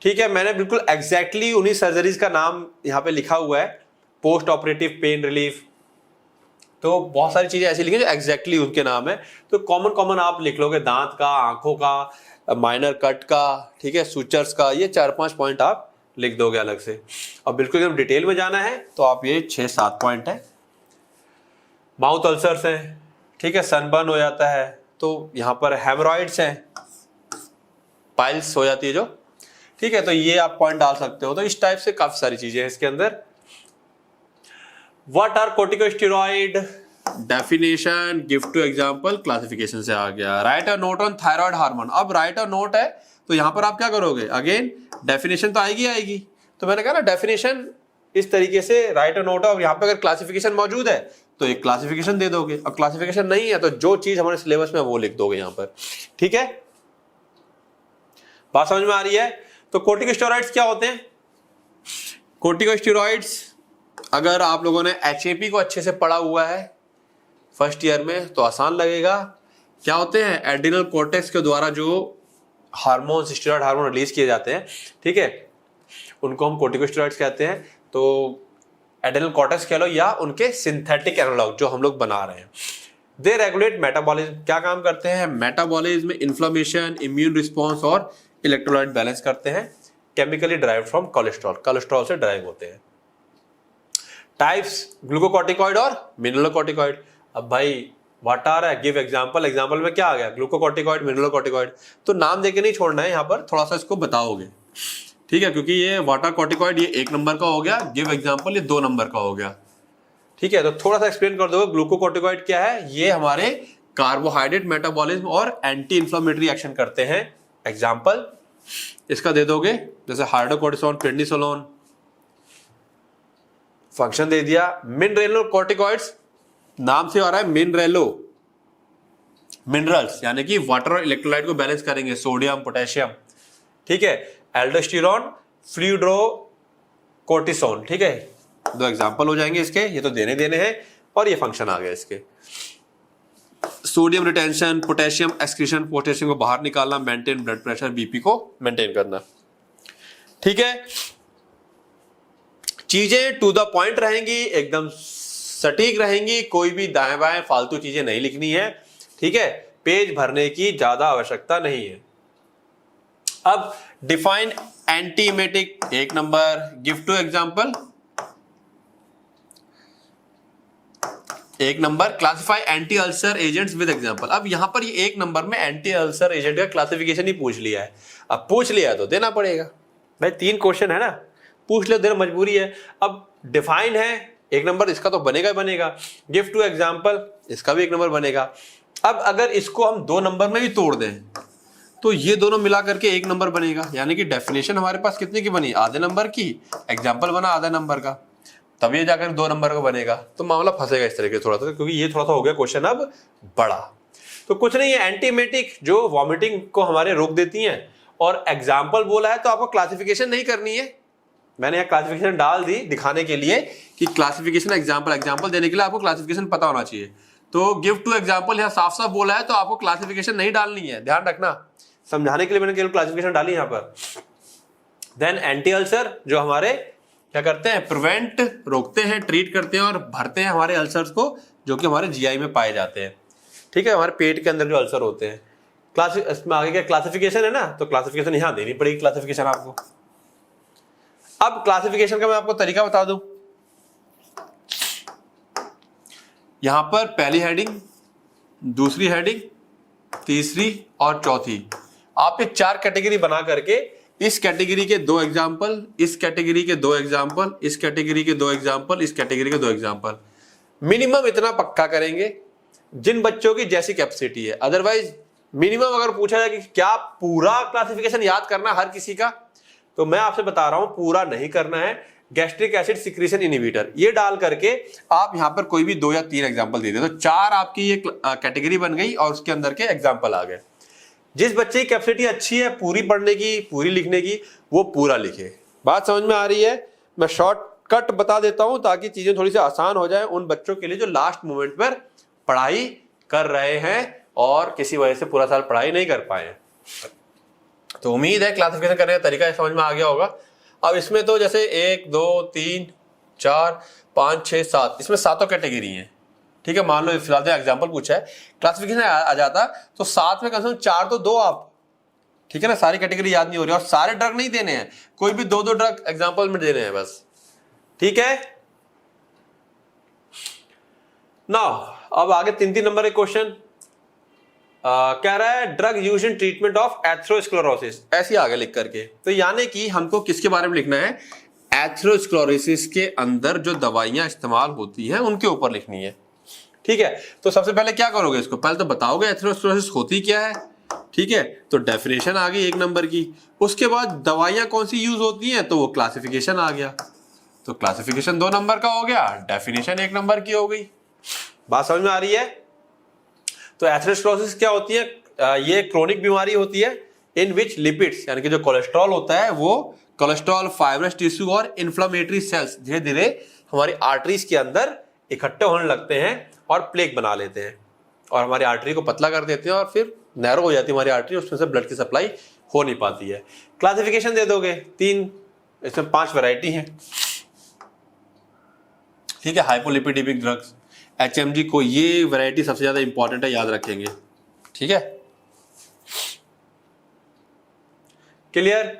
ठीक है, मैंने बिल्कुल एग्जैक्टली उन्हीं सर्जरीज का नाम यहाँ पे लिखा हुआ है। पोस्ट ऑपरेटिव पेन रिलीफ, तो बहुत सारी चीजें ऐसी लिखी जो एग्जैक्टली उनके नाम है। तो कॉमन कॉमन आप लिख लोगे, दांत का, आंखों का, माइनर कट का, ठीक है, सूचर्स का, ये 4-5 पॉइंट आप लिख दोगे अलग से। अब बिल्कुल एकदम डिटेल में जाना है तो आप ये 6-7 पॉइंट है। माउथ अल्सर्स हैं, ठीक है, सनबर्न हो जाता है, तो यहाँ पर हेमरॉइड्स हैं, पाइल्स हो जाती है जो, ठीक है, तो ये आप पॉइंट डाल सकते हो। तो इस टाइप से काफी सारी चीजें हैं इसके अंदर। What are corticosteroid, definition, give 2 example, classification से आ गया। Write a note on thyroid hormone. अब राइट अ नोट है तो यहां पर आप क्या करोगे, अगेन डेफिनेशन तो आएगी। तो मैंने कहा ना, डेफिनेशन इस तरीके से राइट अ नोट है, और यहाँ पे अगर क्लासिफिकेशन मौजूद है तो एक क्लासिफिकेशन दे दोगे, और क्लासिफिकेशन नहीं है तो जो चीज हमारे सिलेबस में वो लिख दोगे यहाँ पर। ठीक है, बात समझ में आ रही है? तो कोर्टिकोस्टेरॉइड्स क्या होते हैं? कोर्टिकोस्टेरॉइड्स, अगर आप लोगों ने HAP को अच्छे से पढ़ा हुआ है फर्स्ट ईयर में तो आसान लगेगा। क्या होते हैं? एड्रिनल कॉर्टेक्स के द्वारा जो हार्मोन, स्टेरॉइड हार्मोन रिलीज किए जाते हैं, ठीक है, उनको हम कोर्टिकोस्टेरॉइड्स कहते हैं। तो एड्रिनल कॉर्टेक्स कह लो या उनके सिंथेटिक एनालॉग जो हम लोग बना रहे हैं। दे रेगुलेट मेटाबॉलिज्म, क्या काम करते हैं? मेटाबॉलिज्म, इन्फ्लेमेशन, इम्यून रिस्पॉन्स और इलेक्ट्रोलाइट बैलेंस करते हैं। Chemically drive from cholesterol, cholesterol से ड्राइव होते हैं। टाइप्स, ग्लूकोकॉर्टिकॉइड और मिनरलोकॉर्टिकॉइड। अब भाई व्हाट आर है, गिव एग्जांपल, एग्जांपल में क्या आ गया, ग्लूकोकॉर्टिकॉइड, मिनरलोकॉर्टिकॉइड। तो नाम देके नहीं छोड़ना है, यहाँ पर थोड़ा सा इसको बताओगे, ठीक है, क्योंकि ये वाटर कॉर्टिकॉइड ये 1 नंबर का हो गया, गिव एग्जांपल ये 2 नंबर का हो गया। ठीक है, तो थोड़ा सा एक्सप्लेन कर दोगे ग्लूकोकॉर्टिकॉइड क्या है। ये हमारे कार्बोहाइड्रेट मेटाबॉलिज्म और एंटी इंफ्लेमेटरी एक्शन करते हैं। एग्जांपल इसका दे दोगे, जैसे हाइड्रोकोर्टिसोन, प्रेडनिसोलोन, फंक्शन दे दिया। मिनरेलोकॉर्टिकॉइड्स, नाम से आ रहा है मिनरेलो, मिनरल्स यानी कि वाटर और इलेक्ट्रोलाइट को बैलेंस करेंगे, सोडियम, पोटेशियम। ठीक है, एल्डोस्टेरोन, फ्लूइड्रोकोर्टिसोन। ठीक है, 2 एग्जांपल हो जाएंगे इसके, ये तो देने हैं, और ये फंक्शन आ गया इसके। Sodium retention, potassium excretion, potassium को बाहर निकालना, मेंटेन ब्लड प्रेशर, बीपी को मेंटेन करना। ठीक है, चीजें टू द पॉइंट रहेंगी, एकदम सटीक रहेंगी, कोई भी दाएं बाएं फालतू चीजें नहीं लिखनी है। ठीक है, पेज भरने की ज्यादा आवश्यकता नहीं है। अब define antiemetic 1 number, give 2 example 1 number, classify anti ulcer agents with example. अब यहां पर ये 1 नंबर में एंटी अल्सर एजेंट का क्लासिफिकेशन ही पूछ लिया है। अब पूछ लिया तो देना पड़ेगा भाई, 3 क्वेश्चन है ना, पूछ ले, देना मजबूरी है। अब डिफाइन है 1 नंबर, इसका तो बनेगा ही बनेगा। गिव 2 एग्जांपल, इसका भी 1 नंबर बनेगा। अब अगर इसको हम 2 नंबर में भी तोड़ दें तो ये दोनों मिला करके 1 नंबर बनेगा, यानी कि डेफिनेशन हमारे पास कितने की बनी, आधे नंबर की, एग्जाम्पल बना आधे नंबर का। तब ये जाकर 2 नंबर का बनेगा। तो मामला फंसेगा इस तरीके थोड़ा सा, क्योंकि ये थोड़ा सा हो गया क्वेश्चन अब बड़ा। तो कुछ नहीं है, एंटीमेटिक जो वॉमिटिंग को हमारे रोक देती हैं, और एग्जाम्पल बोला है तो आपको क्लासिफिकेशन नहीं करनी है। मैंने यहाँ क्लासिफिकेशन डाल दी दिखाने के लिए कि क्लासिफिकेशन एग्जाम्पल देने के लिए आपको क्लासिफिकेशन पता होना चाहिए। तो गिव टू एग्जाम्पल यहाँ साफ साफ बोला है, तो आपको क्लासिफिकेशन नहीं डालनी है, ध्यान रखना। समझाने के लिए मैंने केवल क्लासिफिकेशन डाली यहाँ पर। देन एंटी अल्सर जो हमारे क्या करते हैं, प्रिवेंट रोकते हैं, ट्रीट करते हैं और भरते हैं हमारे अल्सर्स को, जो कि हमारे जीआई में पाए जाते हैं। ठीक है, हमारे पेट के अंदर जो अल्सर होते हैं। इसमें आगे क्या क्लासिफिकेशन है ना, तो क्लासिफिकेशन यहां देनी पड़ेगी क्लासिफिकेशन आपको। अब क्लासिफिकेशन का मैं आपको तरीका बता दूं। यहां पर पहली हेडिंग, दूसरी हेडिंग, तीसरी और चौथी, आप ये 4 कैटेगरी बना करके इस कैटेगरी के 2 एग्जाम्पल, इस कैटेगरी के 2 एग्जाम्पल, इस कैटेगरी के 2 एग्जाम्पल, इस कैटेगरी के 2 एग्जाम्पल, मिनिमम इतना पक्का करेंगे जिन बच्चों की जैसी कैपेसिटी है। अदरवाइज मिनिमम अगर पूछा जाए कि क्या पूरा क्लासिफिकेशन याद करना हर किसी का, तो मैं आपसे बता रहा हूं पूरा नहीं करना है। गैस्ट्रिक एसिड सिक्रीशन इनहिबिटर ये डाल करके आप यहां पर कोई भी 2 या 3 एग्जाम्पल दे दे, तो 4 आपकी ये कैटेगरी बन गई और उसके अंदर के एग्जाम्पल आ गए। जिस बच्चे की कैपेसिटी अच्छी है पूरी पढ़ने की, पूरी लिखने की, वो पूरा लिखे। बात समझ में आ रही है? मैं शॉर्टकट बता देता हूं ताकि चीजें थोड़ी सी आसान हो जाए उन बच्चों के लिए जो लास्ट मोमेंट पर पढ़ाई कर रहे हैं और किसी वजह से पूरा साल पढ़ाई नहीं कर पाए। तो उम्मीद है क्लासिफिकेशन करने का तरीका समझ में आ गया होगा। अब इसमें तो जैसे 1 2 3 4 5 6 7, इसमें 7 कैटेगरी हैं। ठीक है, मान लो फिलहाल एग्जाम्पल पूछा है, क्लासिफिकेशन आ जाता तो 7 में कम से कम 4 तो दो आप। ठीक है ना, सारी कैटेगरी याद नहीं हो रही और सारे ड्रग नहीं देने हैं, कोई भी 2 ड्रग एग्जाम्पल में देने हैं बस। ठीक है ना। अब आगे 3 नंबर एक क्वेश्चन कह रहा है drug use in treatment of atherosclerosis, ऐसे आगे लिख करके। तो यानी कि हमको किसके बारे में लिखना है, एथेरोस्क्लेरोसिस के अंदर जो दवाइयां इस्तेमाल होती हैं उनके ऊपर लिखनी है। ठीक है, तो सबसे पहले क्या करोगे, इसको पहले तो बताओगे एथेरोस्क्लेरोसिस होती क्या है। ठीक है, तो डेफिनेशन आ गई 1 नंबर की। उसके बाद दवाइयां कौन सी यूज होती हैं, तो वो क्लासिफिकेशन आ गया। तो क्लासिफिकेशन 2 नंबर का हो गया, डेफिनेशन 1 नंबर की हो गई। बात समझ में आ रही है? तो एथेरोस्क्लेरोसिस क्या होती है, ये क्रोनिक बीमारी होती है इन विच लिपिड्स यानी कि जो कोलेस्ट्रॉल होता है, वो कोलेस्ट्रॉल, फाइब्रस टिश्यू और इन्फ्लेमेटरी सेल्स धीरे धीरे हमारी आर्टरीज के अंदर इकट्ठे होने लगते हैं और प्लेग बना लेते हैं और हमारी आर्टरी को पतला कर देते हैं और फिर नैरो हो जाती है हमारी आर्टरी, उसमें से ब्लड की सप्लाई हो नहीं पाती है। क्लासिफिकेशन दे दोगे 3, इसमें 5 वैरायटी हैं। ठीक है, हाइपोलिपिडिमिक ड्रग्स, HMG को, ये वैरायटी सबसे ज्यादा इंपॉर्टेंट है, याद रखेंगे। ठीक है, क्लियर।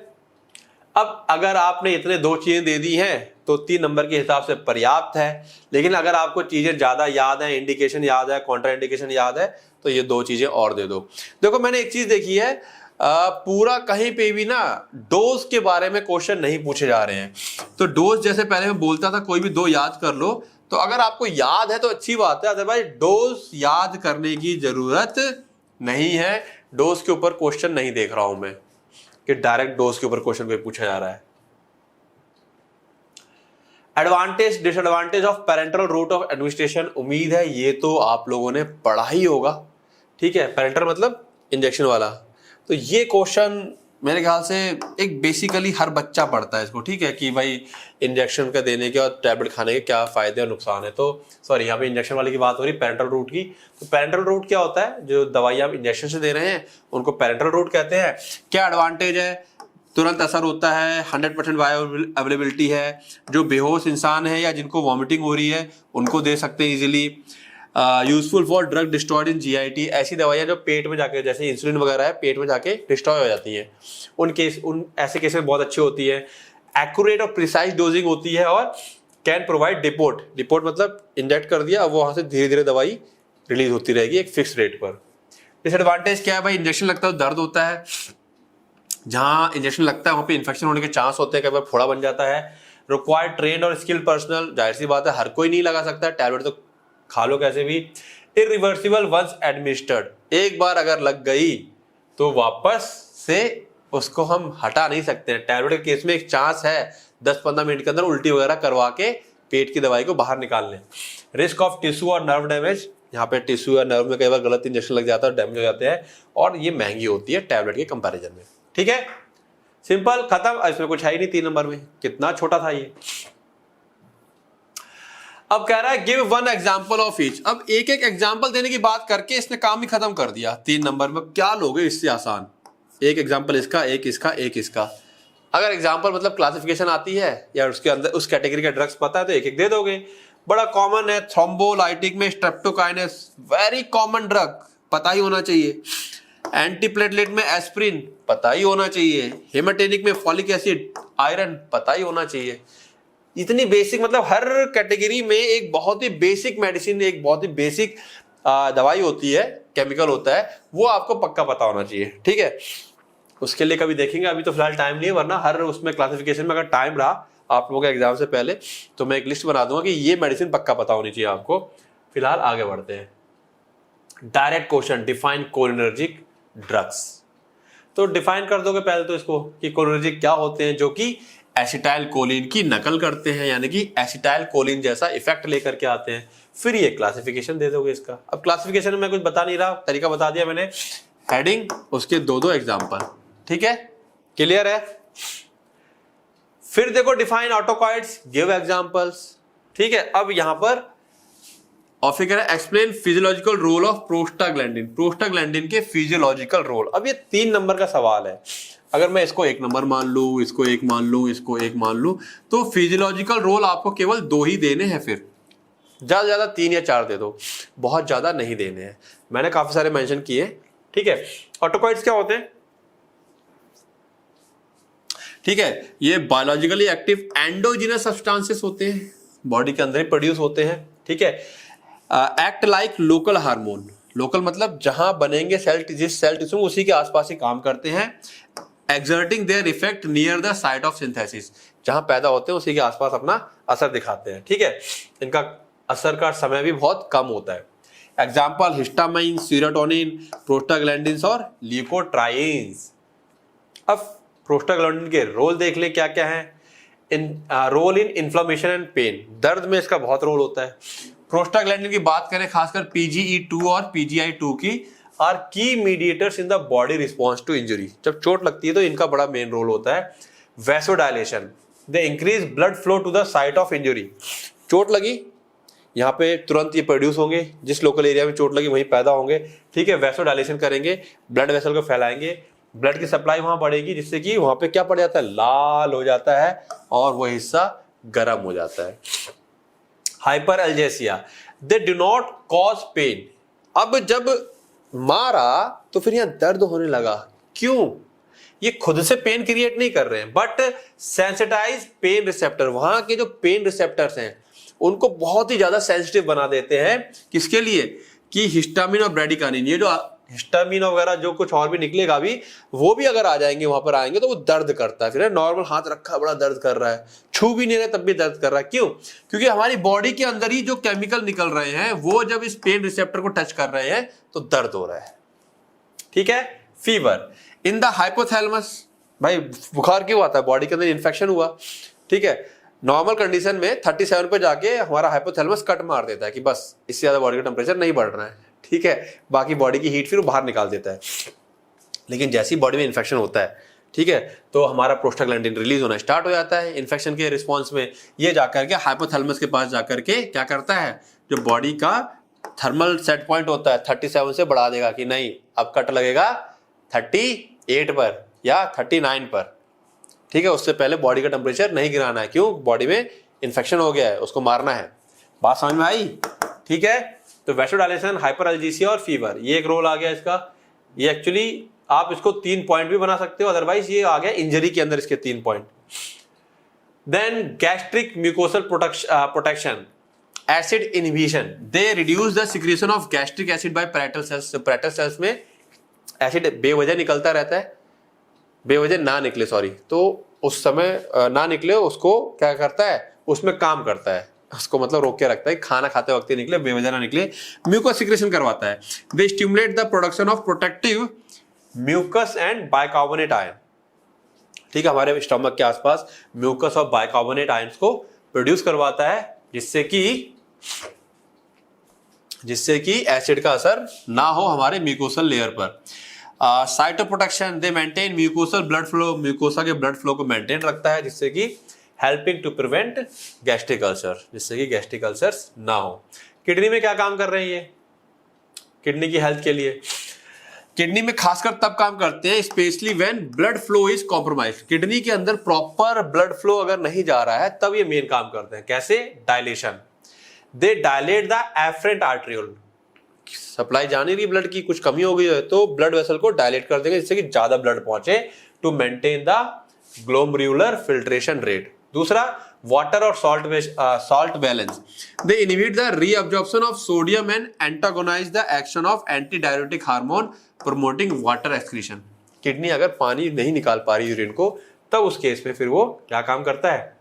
अब अगर आपने इतने 2 चीजें दे दी हैं तो 3 नंबर के हिसाब से पर्याप्त है। लेकिन अगर आपको चीजें ज्यादा याद है, इंडिकेशन याद है, कॉन्ट्रा इंडिकेशन याद है, तो ये 2 चीजें और दे दो। देखो मैंने एक चीज देखी है, पूरा कहीं पे भी ना डोज के बारे में क्वेश्चन नहीं पूछे जा रहे हैं। तो डोज जैसे पहले मैं बोलता था कोई भी 2 याद कर लो, तो अगर आपको याद है तो अच्छी बात है, अदरवाइज डोज याद करने की जरूरत नहीं है। डोज के ऊपर क्वेश्चन नहीं देख रहा हूं मैं कि डायरेक्ट डोज के ऊपर क्वेश्चन कोई पूछा जा रहा है। Advantage disadvantage of parenteral route of administration, उम्मीद है ये तो आप लोगों ने पढ़ा ही होगा। ठीक है, पेरेंटल मतलब इंजेक्शन वाला। तो ये क्वेश्चन मेरे ख्याल से एक बेसिकली हर बच्चा पढ़ता है इसको। ठीक है, कि भाई इंजेक्शन का देने के और टैबलेट खाने के क्या फायदे और नुकसान है। तो सॉरी, यहाँ पे इंजेक्शन वाले की बात हो रही, पेरेंटल रूट की। तो पेरेंटल रूट क्या होता है, जो दवाई आप इंजेक्शन से दे रहे हैं उनको पेरेंटल रूट कहते हैं। क्या एडवांटेज है, तुरंत असर होता है, 100% बायो अवेलेबिलिटी है, जो बेहोश इंसान है या जिनको वॉमिटिंग हो रही है उनको दे सकते हैं easily. Useful for drug destroyed in GIT, ऐसी दवाइयाँ जो पेट में जाके, जैसे इंसुलिन वगैरह है, पेट में जाके डिस्ट्रॉय हो जाती हैं, उन ऐसे केस में बहुत अच्छी होती है। एक्यूरेट और प्रिसाइज डोजिंग होती है और कैन प्रोवाइड डिपोट मतलब इंजेक्ट कर दिया, अब वो वहाँ से धीरे धीरे दवाई रिलीज होती रहेगी एक फिक्स रेट पर। डिसएडवांटेज क्या है भाई, इंजेक्शन लगता है तो दर्द होता है, जहाँ इंजेक्शन लगता है वहाँ पे इन्फेक्शन होने के चांस होते हैं, कई बार फोड़ा बन जाता है। रिक्वायर्ड ट्रेन और स्किल्ड पर्सनल, जाहिर सी बात है हर कोई नहीं लगा सकता, टैबलेट तो खा लो कैसे भी। इरिवर्सिबल वंस एडमिनिस्टर्ड, एक बार अगर लग गई तो वापस से उसको हम हटा नहीं सकते हैं। टैबलेट के केस में एक चांस है 10-15 मिनट के अंदर उल्टी वगैरह करवा के पेट की दवाई को बाहर निकाल लें। रिस्क ऑफ टिश्यू और नर्व डैमेज, यहाँ पे टिश्यू या नर्व में कई बार गलत इंजेक्शन लग जाता है, डैमेज हो जाते हैं, और ये महंगी होती है टैबलेट के कंपैरिजन में। ठीक है, सिंपल, खत्म। इसमें कुछ है ही नहीं 3 नंबर में, कितना छोटा था ये। अब कह रहा है give one example of each. अब एक एक एग्जाम्पल देने की बात करके इसने काम ही खत्म कर दिया 3 नंबर में। क्या लोगे इससे आसान, एक एग्जाम्पल इसका, एक इसका, एक इसका। अगर एग्जाम्पल मतलब क्लासिफिकेशन आती है या उसके अंदर उस कैटेगरी का ड्रग्स पता है तो एक एक दे दोगे। बड़ा कॉमन है, थ्रोम्बोलाइटिक में स्ट्रेप्टोकाइनेस, वेरी कॉमन ड्रग, पता ही होना चाहिए। एंटीप्लेटलेट में एस्प्रिन, पता ही होना चाहिए। हेमाटेनिक में फॉलिक एसिड, आयरन, पता ही होना चाहिए। इतनी बेसिक, मतलब हर कैटेगरी में एक बहुत ही बेसिक मेडिसिन, एक बहुत ही बेसिक दवाई होती है, केमिकल होता है, वो आपको पक्का पता होना चाहिए। ठीक है, उसके लिए कभी देखेंगे, अभी तो फिलहाल टाइम नहीं है, वरना हर उसमें क्लासिफिकेशन में अगर टाइम रहा आप लोगों के एग्जाम से पहले तो मैं एक लिस्ट बना दूंगा कि ये मेडिसिन पक्का पता होनी चाहिए आपको। फिलहाल आगे बढ़ते हैं। Direct question, define cholinergic drugs. तो डिफाइन कर दोगे पहले तो इसको कि कोलिनर्जिक क्या होते हैं, जो कि एसिटाइल कोलिन की नकल करते हैं, यानी कि एसिटाइल कोलिन जैसा इफेक्ट लेकर के आते हैं। फिर ये क्लासिफिकेशन दे दोगे इसका। अब क्लासिफिकेशन में मैं कुछ बता नहीं रहा, तरीका बता दिया मैंने, हेडिंग, उसके 2-2 एग्जाम्पल। ठीक है, क्लियर है। फिर देखो डिफाइन ऑटोकॉइड्स, गिव एग्जांपल्स। ठीक है, अब यहां पर और फिर कह रहा है explain physiological role of prostaglandin, prostaglandin के फिजियोलॉजिकल रोल। अब ये 3 नंबर का सवाल है, अगर मैं इसको 1 नंबर मान लूं, इसको 1 मान लूं, इसको 1 मान लूं, तो फिजियोलॉजिकल रोल आपको केवल 2 ही देने हैं। फिर ज्यादा से ज्यादा 3 या 4 दे दो, बहुत ज्यादा नहीं देने हैं। मैंने काफी सारे मेंशन किए। ठीक है, ऑटोकॉइड्स क्या होते हैं? ठीक है, ये बायोलॉजिकली एक्टिव एंडोजिनस सब्सटेंसेस होते हैं, बॉडी के अंदर ही प्रोड्यूस होते हैं। ठीक है, act like local hormone, local मतलब जहां बनेंगे सेल, जिस सेल टिश्यू उसी के आसपास ही काम करते हैं। Exerting their effect near the site of synthesis, जहां पैदा होते हैं उसी के आसपास अपना असर दिखाते हैं। ठीक है, इनका असर का समय भी बहुत कम होता है। एग्जाम्पल हिस्टामाइन, सीरोटोनिन, प्रोस्टाग्लैंडिन्स और ल्यूकोट्राइन्स। अब प्रोस्टाग्लैंडिन के रोल देख ले क्या क्या है। Role in inflammation and pain, दर्द में इसका बहुत रोल होता है। प्रोस्टाग्लैंडिन की बात करें खासकर PGE2 और PGI2 की, are key mediators in the body response to injury. जब चोट लगती है तो इनका बड़ा मेन रोल होता है। Vasodilation, they increase blood flow to the site of injury. चोट लगी, यहाँ पे तुरंत ये प्रोड्यूस होंगे, जिस लोकल एरिया में चोट लगी वहीं पैदा होंगे। ठीक है, वैसोडायलेशन करेंगे, ब्लड वेसल को फैलाएंगे, ब्लड की सप्लाई वहां बढ़ेगी, जिससे कि वहां पे क्या पड़ जाता है, लाल हो जाता है और वो हिस्सा गर्म हो जाता है। Hyperalgesia, they do not cause pain. अब जब मारा तो फिर यहां दर्द होने लगा, क्यों? ये खुद से पेन क्रिएट नहीं कर रहे हैं, बट सेंसिटाइज पेन रिसेप्टर, वहां के जो पेन रिसेप्टर्स हैं उनको बहुत ही ज्यादा सेंसिटिव बना देते हैं। किसके लिए? कि हिस्टामिन और ब्रेडिकानिन, ये जो हिस्टामिन वगैरह जो कुछ और भी निकलेगा भी, वो भी अगर आ जाएंगे वहां पर आएंगे तो वो दर्द करता है। फिर नॉर्मल हाथ रखा बड़ा दर्द कर रहा है, छू भी नहीं रहे तब भी दर्द कर रहा है, क्यों? क्योंकि हमारी बॉडी के अंदर ही जो केमिकल निकल रहे हैं वो जब इस पेन रिसेप्टर को टच कर रहे हैं तो दर्द हो रहा है। ठीक है, फीवर इन द हाइपोथैलेमस, भाई बुखार क्यों आता है? बॉडी के अंदर इन्फेक्शन हुआ। ठीक है, नॉर्मल कंडीशन में 37 पे जाके हमारा हाइपोथैलेमस कट मार देता है कि बस इससे ज्यादा बॉडी का टेम्परेचर नहीं बढ़ रहा है। ठीक है, बाकी बॉडी की हीट फिर बाहर निकाल देता है। लेकिन जैसे ही बॉडी में इन्फेक्शन होता है, ठीक है, तो हमारा प्रोस्टाग्लैंडिन रिलीज होना स्टार्ट हो जाता है। इन्फेक्शन के रिस्पॉन्स में ये जाकर के हाइपोथैलेमस के पास जाकर के क्या करता है, जो बॉडी का थर्मल सेट पॉइंट होता है 37 से बढ़ा देगा कि नहीं अब कट लगेगा 38 पर या 39 पर। ठीक है, उससे पहले बॉडी का टेम्परेचर नहीं गिराना है, क्यों? बॉडी में इन्फेक्शन हो गया है, उसको मारना है। बात समझ में आई? ठीक है, तो वैसोडायलेशन, हाइपरएल्जेसिया और फीवर, ये एक रोल आ गया इसका। ये एक्चुअली आप इसको 3 पॉइंट भी बना सकते हो, अदरवाइज ये आ गया इंजरी के अंदर इसके 3 point. Then gastric mucosal protection, acid inhibition, they reduce the secretion of gastric acid by parietal cells. Parietal cells में एसिड बेवजह निकलता रहता है, बेवजह ना निकले, सॉरी, तो उस समय ना निकले उसको क्या करता है, उसमें काम करता है, उसको मतलब रोक के रखता है, खाना खाते वक्त ही निकले, बेवजह ना निकले, म्यूकस सिक्रेशन करवाता है। They stimulate the production of protective mucus and bicarbonate ion. ठीक है, हमारे स्टमक के आसपास म्यूकस और बाइकार्बोनेट आयंस को प्रोड्यूस करवाता है जिससे कि एसिड का असर ना हो हमारे म्यूकोसल लेयर पर। Cytoprotection, they maintain mucosal blood flow, mucosa के ब्लड फ्लो को मेंटेन रखता है, जिससे कि helping to prevent gastric ulcer, जिससे कि गैस्ट्रिक अल्सर्स ना हो। किडनी में क्या काम कर रहे हैं ये किडनी की हेल्थ के लिए? किडनी में खासकर तब काम करते हैं specially when blood flow is compromised. Kidney के अंदर प्रॉपर ब्लड फ्लो अगर नहीं जा रहा है तब ये मेन काम करते हैं। कैसे? Dilation, they dilate the efferent arteriole, supply जा नहीं रही ब्लड की, कुछ कमी हो गई है तो ब्लड वेसल को डायलेट कर देंगे जिससे कि ज्यादा ब्लड पहुंचे, to maintain the glomerular filtration rate. दूसरा, वाटर और salt balance, they inhibit the reabsorption of sodium and antagonise the action of anti diuretic hormone promoting water excretion. Kidney अगर पानी नहीं निकाल पा रही यूरिन को, तब उस केस में फिर वो क्या काम करता है?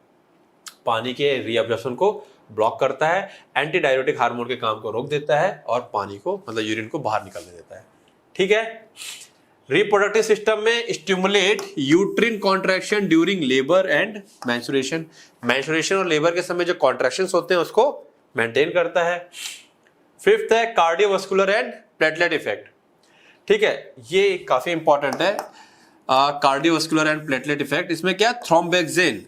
पानी के रीअब्जॉर्प्शन को ब्लॉक करता है, एंटी डायरेटिक हार्मोन के काम को रोक देता है और पानी को मतलब यूरिन को बाहर निकलने देता है। ठीक है। रिप्रोडक्टिव सिस्टम में stimulate uterine contraction during labour and menstruation, menstruation और लेबर के समय जो कॉन्ट्रैक्शंस होते हैं उसको मेंटेन करता है। फिफ्थ है कार्डियोवास्कुलर एंड प्लेटलेट इफेक्ट। ठीक है, ये काफी इंपॉर्टेंट है, कार्डियोवास्कुलर एंड प्लेटलेट इफेक्ट। इसमें क्या? थ्रोम्बेक्सिन,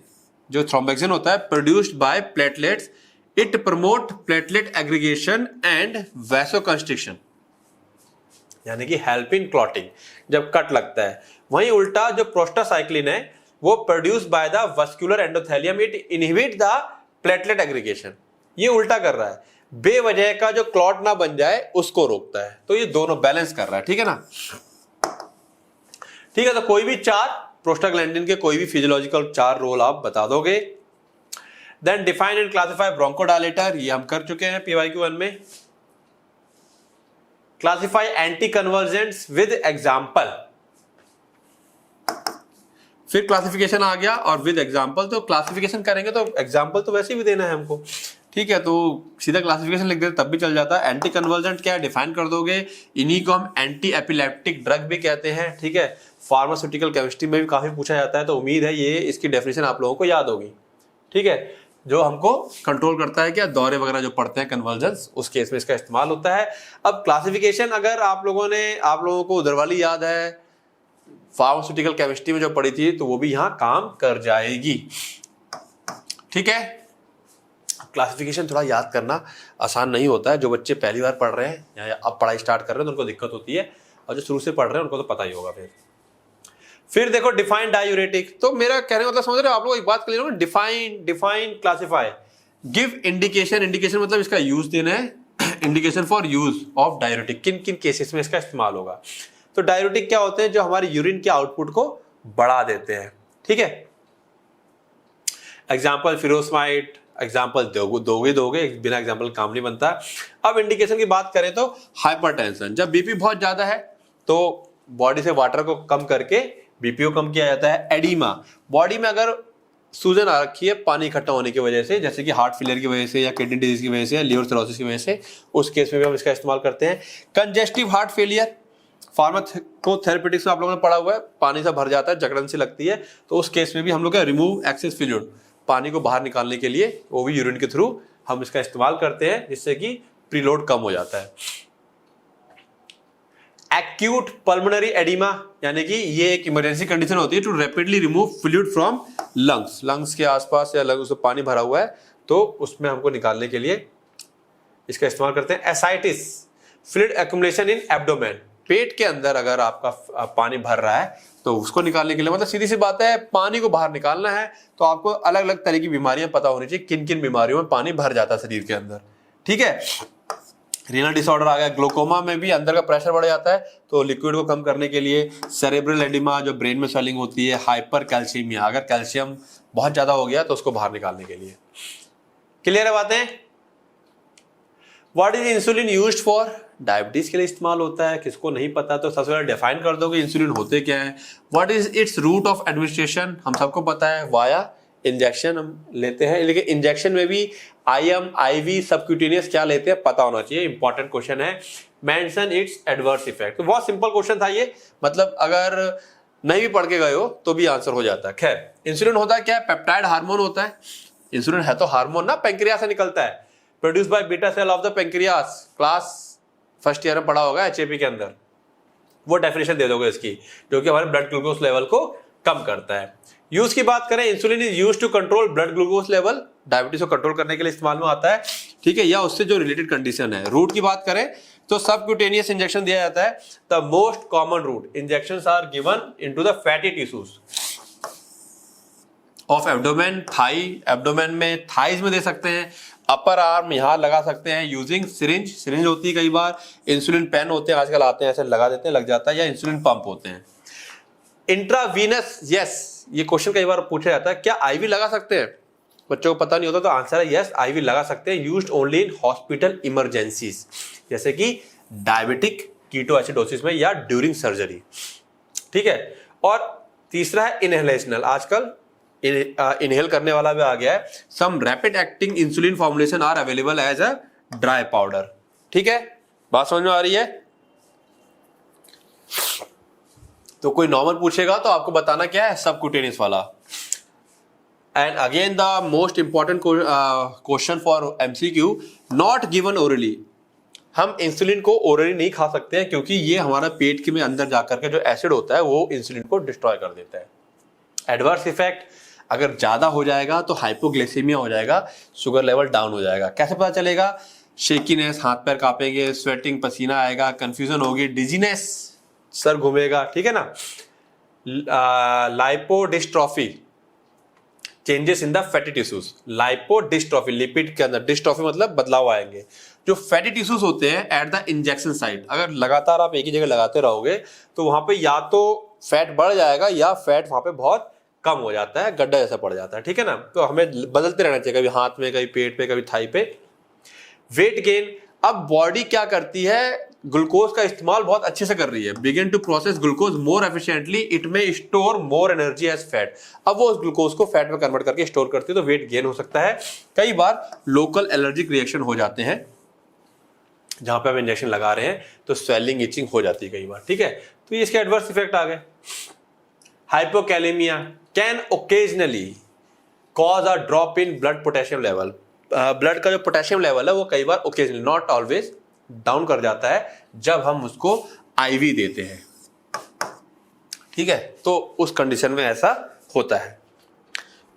जो थ्रोम्बेक्सिन होता है produced by platelets, it promote platelet aggregation and vasoconstriction, यानी कि हेल्प इन क्लॉटिंग जब कट लगता है। वहीं उल्टा जो प्रोस्टासाइक्लिन है वो produce by the vascular endothelium, it inhibit the platelet aggregation. ये उल्टा कर रहा है, बेवजह का जो क्लॉट ना बन जाए उसको रोकता है। तो ये दोनों बैलेंस कर रहा है। ठीक है ना? ठीक है, तो कोई भी चार प्रोस्टाग्लैंडिन के कोई भी फिजियोलॉजिकल चार रोल आप बता दोगे। Then define and classify bronchodilator, ये हम कर चुके हैं PYQ1 में। Classify anticonvulsants with example, फिर क्लासिफिकेशन आ गया और विद एग्जाम्पल। तो क्लासिफिकेशन करेंगे तो एग्जाम्पल तो वैसे भी देना है हमको। ठीक है, तो सीधा क्लासिफिकेशन लिख देते तब भी चल जाता है। एंटी कन्वर्जेंट क्या है डिफाइन कर दोगे। इन्हीं को हम एंटी एपिलेप्टिक ड्रग भी कहते हैं। ठीक है, फार्मास्यूटिकल केमिस्ट्री में भी काफी पूछा जाता है, तो उम्मीद है ये इसकी डेफिनेशन आप लोगों को याद होगी। ठीक है, जो हमको कंट्रोल करता है क्या? दौरे वगैरह जो पड़ते हैं कन्वर्जेंस, उस केस में इसका इस्तेमाल होता है। अब क्लासिफिकेशन अगर आप लोगों को उधर वाली याद है, फार्मास्यूटिकल केमिस्ट्री में जो पढ़ी थी, तो वो भी यहाँ काम कर जाएगी। ठीक है, क्लासिफिकेशन थोड़ा याद करना आसान नहीं होता है। जो बच्चे पहली बार पढ़ रहे हैं या अब पढ़ाई स्टार्ट कर रहे हैं तो उनको दिक्कत होती है, और जो शुरू से पढ़ रहे हैं उनको तो पता ही होगा। फिर देखो डिफाइन डायूरेटिक, तो मेरा कहने का मतलब समझ रहे हो आप लोग? एक बात क्लियर हो, define classify, give indication, indication मतलब इसका यूज देना है। Indication for use of diuretic, किन किन केसेस में इसका इस्तेमाल होगा। तो डायूरेटिक क्या होते हैं? जो हमारे यूरिन के आउटपुट को बढ़ा देते हैं। ठीक है, एग्जाम्पल फिरोस्माइड, एग्जाम्पल दोगे, बिना एग्जाम्पल काम नहीं बनता। अब इंडिकेशन की बात करें तो हाइपरटेंशन, जब बीपी बहुत ज्यादा है तो बॉडी से वाटर को कम करके बीपी को कम किया जाता है। एडिमा, बॉडी में अगर सूजन आ रखी है पानी इकट्ठा होने की वजह से, जैसे कि हार्ट फेलियर की वजह से या किडनी डिजीज की वजह से या लिवर सिरोसिस की वजह से, उस केस में भी हम इसका इस्तेमाल करते हैं। कंजेस्टिव हार्ट फेलियर, फार्माकोथेरेपेटिक्स में आप लोगों ने पढ़ा हुआ है, पानी से भर जाता है, जकड़न सी लगती है, तो उस केस में भी हम लोग रिमूव एक्सेस फ्लूइड, पानी को बाहर निकालने के लिए वो भी यूरिन के थ्रू हम इसका इस्तेमाल करते हैं, जिससे कि प्रीलोड कम हो जाता है। एक्यूट पल्मोनरी एडिमा, यानी कि ये एक इमरजेंसी कंडीशन होती है to rapidly remove fluid from lungs, lungs के आसपास या लंग्स में पानी भरा हुआ है तो उसमें हमको निकालने के लिए इसका इस्तेमाल करते हैं। Ascites, fluid accumulation in abdomen, पेट के अंदर अगर आपका पानी भर रहा है तो उसको निकालने के लिए, मतलब सीधी सी बात है, पानी को बाहर निकालना है तो आपको अलग अलग तरह की बीमारियां पता होनी चाहिए, किन किन बीमारियों में पानी भर जाता है शरीर के अंदर। ठीक है, रीनल डिसऑर्डर आ गया, ग्लूकोमा में भी अंदर का प्रेशर बढ़ जाता है तो लिक्विड को कम करने के लिए। सेरेब्रल एडिमा, जो ब्रेन में स्वेलिंग होती है। हाइपर कैल्शियमिया, अगर कैल्शियम बहुत ज्यादा हो गया तो उसको बाहर निकालने के लिए। क्लियर है बातें? What is insulin used for? Diabetes के लिए इस्तेमाल होता है। किसको नहीं पता तो सबसे पहले डिफाइन कर दो कि इंसुलिन होते क्या है। What is its route of administration? हम सबको पता है, वाया इंजेक्शन हम लेते हैं, लेकिन इंजेक्शन में भी IM, IV, सबक्यूटेनियस क्या लेते हैं पता होना चाहिए। इंपॉर्टेंट क्वेश्चन है। मेंशन इट्स एडवर्स इफेक्ट, तो बहुत सिंपल क्वेश्चन था ये, मतलब अगर नहीं भी पढ़ के गए हो तो भी आंसर हो जाता है। खैर, इंसुलिन होता है क्या? पेप्टाइड हार्मोन होता है। इंसुलिन है तो हार्मोन ना, पेंक्रियास से निकलता है, produce by beta cell of the pancreas, class first year में पढ़ा होगा एचएपी के अंदर, वो डेफिनेशन दे दोगे इसकी, जो कि हमारे ब्लड ग्लूकोज लेवल को कम करता है। यूज की बात करें, insulin is used to control blood glucose level, diabetes को कंट्रोल करने के लिए इस्तेमाल में आता है, ठीक है, या उससे जो रिलेटेड कंडीशन है। रूट की बात करें तो सबक्यूटेनियस इंजेक्शन दिया जाता है। The most common route injections are given into the fatty tissues of abdomen, thigh, abdomen में थाइज में दे सकते हैं, अपर आर्म यहां लगा सकते हैं यूजिंग सिरिंज, सिरिंज होती है, कई बार इंसुलिन पेन होते हैं आजकल आते हैं, ऐसे लगा देते हैं, लग जाता है, या इंसुलिन पंप होते हैं। इंट्रावीनस, यस, ये क्वेश्चन कई बार पूछा जाता है, क्या आईवी लगा सकते हैं? बच्चों को पता नहीं होता तो आंसर है यस, आईवी लगा सकते हैं, used only in hospital emergencies, जैसे कि डायबिटिक कीटोएसिडोसिस में या ड्यूरिंग सर्जरी, ठीक है। और तीसरा है इनहेलेशनल, आजकल इनहेल करने वाला भी आ गया है। Some rapid acting insulin formulation are available as a dry powder, ठीक है, बात समझ में आ रही है? तो कोई नॉर्मल पूछेगा तो आपको बताना क्या है, सबक्यूटेनियस वाला। And again the most important question for MCQ, not given orally, हम इंसुलिन को ओरली नहीं खा सकते हैं क्योंकि ये हमारा पेट के में अंदर जाकर के जो एसिड होता है वो इंसुलिन को डिस्ट्रॉय कर देता है। एडवर्स इफेक्ट, अगर ज्यादा हो जाएगा तो हाइपोग्लाइसेमिया हो जाएगा, शुगर लेवल डाउन हो जाएगा। कैसे पता चलेगा? शेकीनेस, हाथ पैर कांपेंगे, स्वेटिंग, पसीना आएगा, कंफ्यूजन होगी, डिजीनेस, सर घूमेगा, ठीक है ना। Lipodystrophy, changes in the fatty tissues, lipodystrophy, lipid के अंदर, डिस्ट्रॉफी मतलब बदलाव आएंगे। जो फैटी टिश्यूज होते हैं एट द इंजेक्शन साइट, अगर लगातार आप एक ही जगह लगाते रहोगे तो वहां पे या तो फैट बढ़ जाएगा या फैट वहां पे बहुत कम हो जाता है, गड्ढा जैसा पड़ जाता है, ठीक है ना। तो हमें बदलते रहना चाहिए, कभी हाथ में, कभी पेट पे, कभी थाई पे। वेट गेन, अब बॉडी क्या करती है, ग्लूकोज का इस्तेमाल बहुत अच्छे से कर रही है, begin to process glucose more efficiently, it may store more energy as fat, अब वो उस ग्लूकोज को फैट में कन्वर्ट करके स्टोर करती है, तो वेट गेन हो सकता है। कई बार लोकल एलर्जिक रिएक्शन हो जाते हैं, जहां पे आप इंजेक्शन लगा रहे हैं तो स्वेलिंग, इचिंग हो जाती है कई बार, ठीक है। तो ये इसके एडवर्स इफेक्ट आ गए। Hypokalemia can occasionally cause a drop in blood potassium level, blood का जो पोटेशियम लेवल है वो कई बार ओकेजनली, नॉट ऑलवेज, डाउन कर जाता है जब हम उसको आईवी देते हैं, ठीक है। तो उस कंडीशन में ऐसा होता है।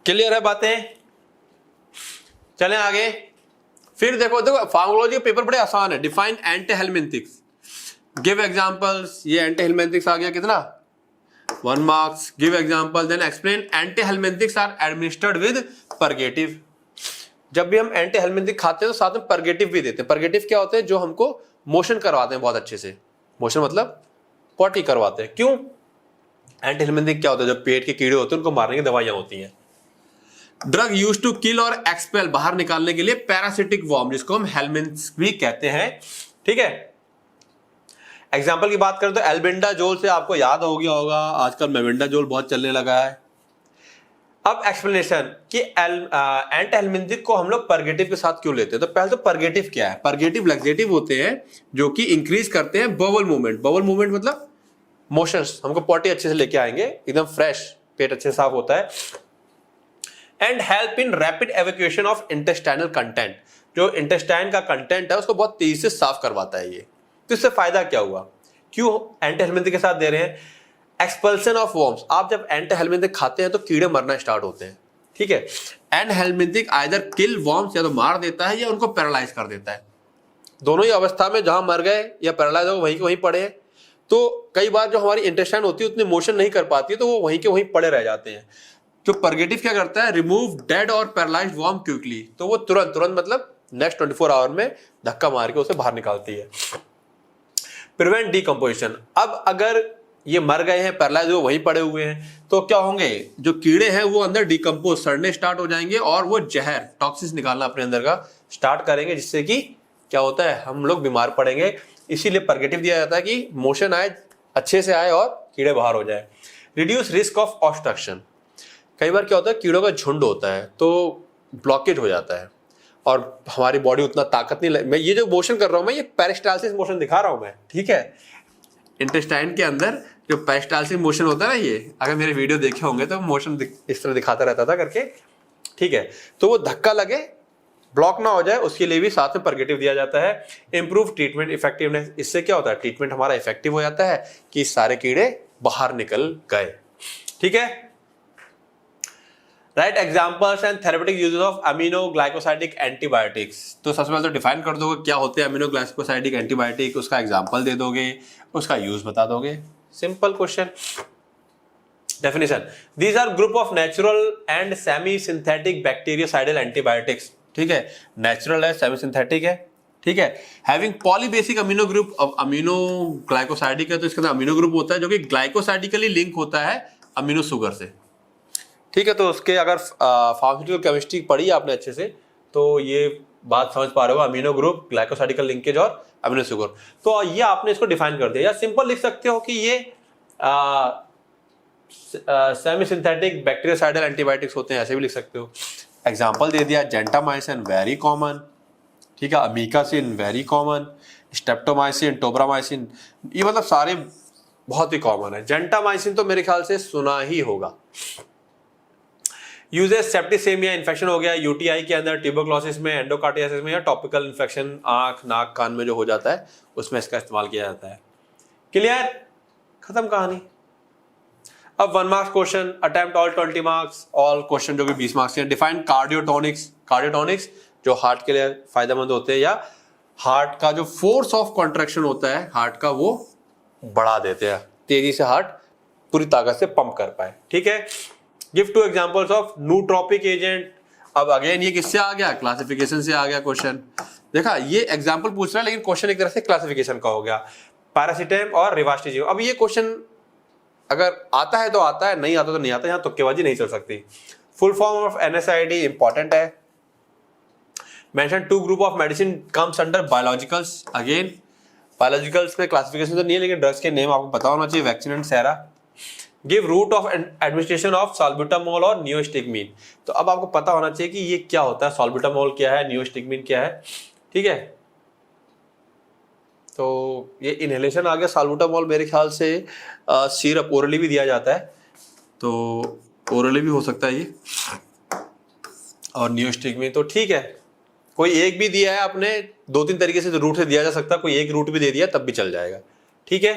क्लियर है बातें? चलें आगे। फिर देखो फार्माकोलॉजी का पेपर बड़े आसान है। Define anti helminthics, give examples, ये एंटी हेलमिंथिक्स आ गया, कितना 1 marks. Give example, then explain anti helminthics are administered with purgative. जब भी हम एंटी हेलमिंथिक खाते हैं तो साथ में परगेटिव भी देते हैं। परगेटिव क्या होते हैं? जो हमको मोशन करवाते हैं बहुत अच्छे से, मोशन मतलब पॉटी करवाते हैं। क्यों? एंटी हेलमिंथिक क्या होता है? जो पेट के कीड़े होते हैं उनको मारने की दवाइयां होती हैं। ड्रग यूज टू किल और एक्सपेल, बाहर निकालने के लिए पैरासिटिक वॉर्म, जिसको हम हेलमिंथिक्स भी कहते हैं, ठीक है। एग्जाम्पल की बात करें तो एल्बेंडाजोल से आपको याद हो गया होगा, आजकल मेबेंडाजोल बहुत चलने लगा है। अब एक्सप्लेनेशन कि एंटी हेलमिंथिक को हम लोग परगेटिव के साथ क्यों लेते हैं। तो पहले तो परगेटिव क्या है? परगेटिव लैक्सेटिव होते हैं जो कि इंक्रीज करते हैं बबल मूवमेंट। बबल मूवमेंट मतलब मोशंस, हमको पॉटी अच्छे से लेके आएंगे, एकदम फ्रेश, पेट अच्छे से साफ होता है। And help in rapid evacuation of intestinal content, जो इंटेस्टाइन का कंटेंट है उसको बहुत तेजी से साफ करवाता है ये। तो इससे फायदा क्या हुआ? क्यों एंटी हेलमिंथिक के साथ दे रहे हैं? एक्सपल्सन ऑफ वॉर्म्स, आप जब एंटी हेलमिंथिक खाते हैं तो कीड़े मरना स्टार्ट होते हैं, ठीक है। एंटी हेलमिंथिक आइदर किल वॉर्म्स, या तो मार देता है या उनको पैरालाइज कर देता है। दोनों ही अवस्था में, जहां मर गए या पैरालाइज हो वहीं के वहीं पड़े हैं। तो कई बार जो हमारी इंटेस्टाइन होती है उतनी मोशन नहीं कर पाती है, तो वो वहीं के वहीं पड़े रह जाते हैं। जो परगेटिव क्या करता है? रिमूव डेड और पैरालाइज्ड वॉर्म क्विकली, तो वो तुरंत मतलब नेक्स्ट 24 आवर में धक्का मार के उसे बाहर निकालती है। प्रिवेंट डिकम्पोजिशन, अब अगर ये मर गए हैं, पैरालाइज हुए, वहीं पड़े हुए हैं, तो क्या होंगे? जो कीड़े हैं वो अंदर डिकम्पोज, सड़ने स्टार्ट हो जाएंगे और वो जहर, टॉक्सिस निकालना अपने अंदर का स्टार्ट करेंगे, जिससे कि क्या होता है? हम लोग बीमार पड़ेंगे। इसीलिए परगेटिव दिया जाता है कि मोशन आए, अच्छे से आए और कीड़े बाहर हो जाए। रिड्यूस रिस्क ऑफ ऑब्स्ट्रक्शन, कई बार क्या होता है? कीड़ों का झुंड होता है तो ब्लॉकेज हो जाता है और हमारी बॉडी उतना ताकत नहीं मैं ये जो मोशन कर रहा हूं, मैं ये पेरिस्टाल्सिस मोशन दिखा रहा हूं मैं, ठीक है। इंटेस्टाइन के अंदर जो पेरिस्टाल्सिस मोशन होता है ना, ये अगर मेरे वीडियो देखे होंगे तो मोशन इस तरह दिखाता रहता था करके, ठीक है, तो वो धक्का लगे, ब्लॉक ना हो जाए, उसके लिए भी साथ में परगेटिव दिया जाता है। इंप्रूव ट्रीटमेंट इफेक्टिवनेस, इससे क्या होता है, ट्रीटमेंट हमारा इफेक्टिव हो जाता है कि सारे कीड़े बाहर निकल गए। ठीक है, right examples and therapeutic uses of amino glycosidic antibiotics. तो सबसे पहले तो डिफाइन कर दोगे क्या होते हैं अमीनो ग्लाइकोसाइडिक एंटीबायोटिक, उसका एग्जांपल दे दोगे, उसका यूज बता दोगे, simple question. Definition, these are group of natural and semi synthetic bacteriocidal antibiotics. ठीक है, नेचुरल है, सेमी सिंथेटिक है, ठीक है, हैविंग पॉलीबेसिक अमीनो ग्रुप। अब अमीनो ग्लाइकोसाइडिक है तो इसके अंदर अमीनो ग्रुप होता है जो कि ग्लाइकोसाइडिकली लिंक होता है अमीनो शुगर से। ठीक है, तो उसके अगर फार्मास्यूटिकल केमिस्ट्री पढ़ी आपने अच्छे से तो ये बात समझ पा रहे हो, अमीनो ग्रुप, ग्लाइकोसाइडिकल लिंकेज और अमीनो शुगर। तो ये आपने इसको डिफाइन कर दिया, या सिंपल लिख सकते हो कि ये सेमी सिंथेटिक बैक्टीरियोसाइडल एंटीबायोटिक्स होते हैं, ऐसे भी लिख सकते हो। एग्जाम्पल दे दिया, जेंटामाइसिन वेरी कॉमन, ठीक है, amikacin very common, streptomycin, tobramycin, ये मतलब सारे बहुत ही कॉमन है। जेंटामाइसिन तो मेरे ख्याल से सुना ही होगा। यूजेस सेप्टिसेमिया, इन्फेक्शन हो गया यूटीआई के अंदर, ट्यूबरक्लोसिस में, एंडोकार्डियासिस में, या टॉपिकल इन्फेक्शन आंख नाक कान में जो हो जाता है उसमें इसका इस्तेमाल किया जाता है। क्लियर, खत्म कहानी। अब 1 marks question, attempt all 20 marks, all question जो कि 20 मार्क्स के। डिफाइन कार्डियोटोनिक्स, कार्डियोटोनिक्स जो हार्ट के लिए फायदेमंद होते हैं या हार्ट का जो फोर्स ऑफ कॉन्ट्रैक्शन होता है हार्ट का वो बढ़ा देते हैं, तेजी से हार्ट पूरी ताकत से पंप कर पाए। ठीक है, गिव 2 एग्जांपल्स ऑफ नूट्रोपिक एजेंट। अब अगेन ये किससे आ गया, क्लासिफिकेशन से आ गया क्वेश्चन। देखा, ये एग्जांपल पूछ रहा है लेकिन क्वेश्चन एक तरह से क्लासिफिकेशन का हो गया, पैरासिटाम और रिवास्टिजिम। अब ये क्वेश्चन अगर आता है तो आता है, नहीं आता तो नहीं आता, यहाँ तुक्केबाजी नहीं चल सकती। Full form of NSAID important है। Mention 2 group of medicine comes under biologicals. Again biologicals में क्लासिफिकेशन तो नहीं है लेकिन ड्रग्स के नेम आपको पता होना चाहिए, vaccine and sera. Give route of administration of salbutamol और नियोस्टिग्मीन। तो अब आपको पता होना चाहिए कि ये क्या होता है, सॉल्ब्यूटामोल क्या है, नियोस्टिग्मीन क्या है। ठीक है, तो ये इनहेलेशन आ गया। सॉल्ब्यूटामोल मेरे ख्याल से सिरप ओरली भी दिया जाता है, तो ओरली भी हो सकता है ये, और नियोस्टिग्मीन तो ठीक है, कोई एक भी दिया है आपने, 2-3 तरीके से रूट से दिया जा सकता है, कोई एक रूट भी दे दिया तब भी चल जाएगा। ठीक है,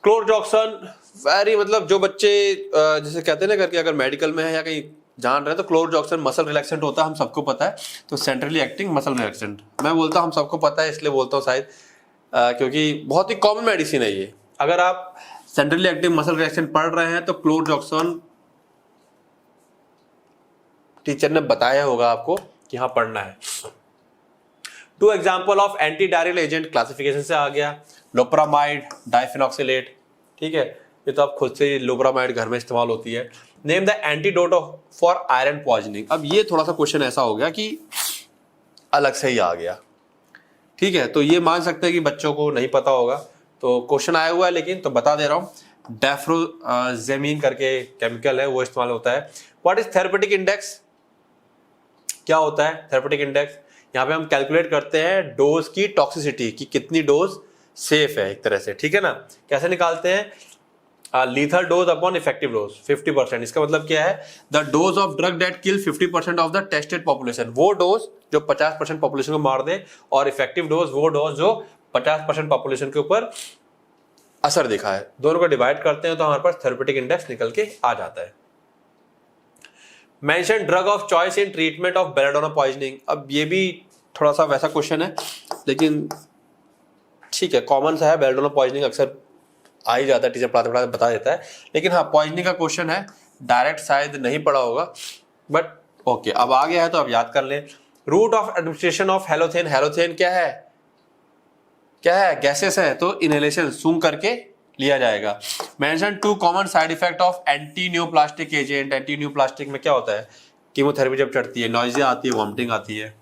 क्लोरजॉक्सन वेरी, मतलब जो बच्चे जैसे कहते हैं ना करके अगर मेडिकल में है या कहीं जान रहे हैं तो क्लोरजॉक्सन मसल रिलैक्सेंट होता है, हम सबको पता है। तो सेंट्रली एक्टिंग मसल रिलैक्सेंट, मैं बोलता हूँ हम सबको पता है इसलिए बोलता हूँ शायद क्योंकि बहुत ही कॉमन मेडिसिन है ये। अगर आप सेंट्रली एक्टिंग मसल रिलैक्सेंट पढ़ रहे हैं तो क्लोरजॉक्सन टीचर ने बताया होगा आपको कि हाँ पढ़ना है। 2 example of anti diarrhoeal agent, classification से आ गया, लोप्रामाइड, डाइफेनॉक्सिलेट। ठीक है, ये तो आप खुद से लोप्रामाइड घर में इस्तेमाल होती है। Name the antidote for iron poisoning. अब ये थोड़ा सा क्वेश्चन ऐसा हो गया कि अलग से ही आ गया। ठीक है, तो ये मान सकते हैं कि बच्चों को नहीं पता होगा, तो क्वेश्चन आया हुआ है लेकिन तो बता दे रहा हूँ। डेफ्रोजेमिन करके केमिकल है वो इस्तेमाल होता है। व्हाट इज थेरेपेटिक इंडेक्स, क्या होता है थेरेपेटिक इंडेक्स? यहाँ पे हम कैलकुलेट करते हैं डोज की टॉक्सिसिटी की, कितनी डोज सेफ है एक तरह से। ठीक है ना, कैसे निकालते हैं? Lethal dose upon effective dose 50%। इसका मतलब क्या है? The dose of drug that kill 50% of the tested population. वो डोज जो 50% पॉपुलेशन को मार दे, और इफेक्टिव डोज वो डोज जो 50% पॉपुलेशन के ऊपर असर दिखा है। दोनों को डिवाइड करते हैं तो हमारे पास थेरेपेटिक इंडेक्स निकल के आ जाता है। Mention drug of choice in treatment of belladonna poisoning. अब ये भी थोड़ा सा वैसा क्वेश्चन है लेकिन ठीक है, कॉमन सा है। बेलाडोना पॉइजनिंग अक्सर आ ही जाता है, टीचर पढ़ाते पढ़ाते बता देता है। लेकिन हाँ, पॉइजनिंग का क्वेश्चन है, डायरेक्ट शायद नहीं पढ़ा होगा, बट ओके अब आ गया है तो अब याद कर लें। Route of administration of halothane. Halothane क्या है? क्या है? गैसेस है, तो इनहेलेशन सूंघ करके लिया जाएगा। Mention 2 common side effect of anti neoplastic agent. Anti neoplastic में क्या होता है? कीमोथेरेपी जब चढ़ती है, नॉइजिया आती है, वॉमिटिंग आती है।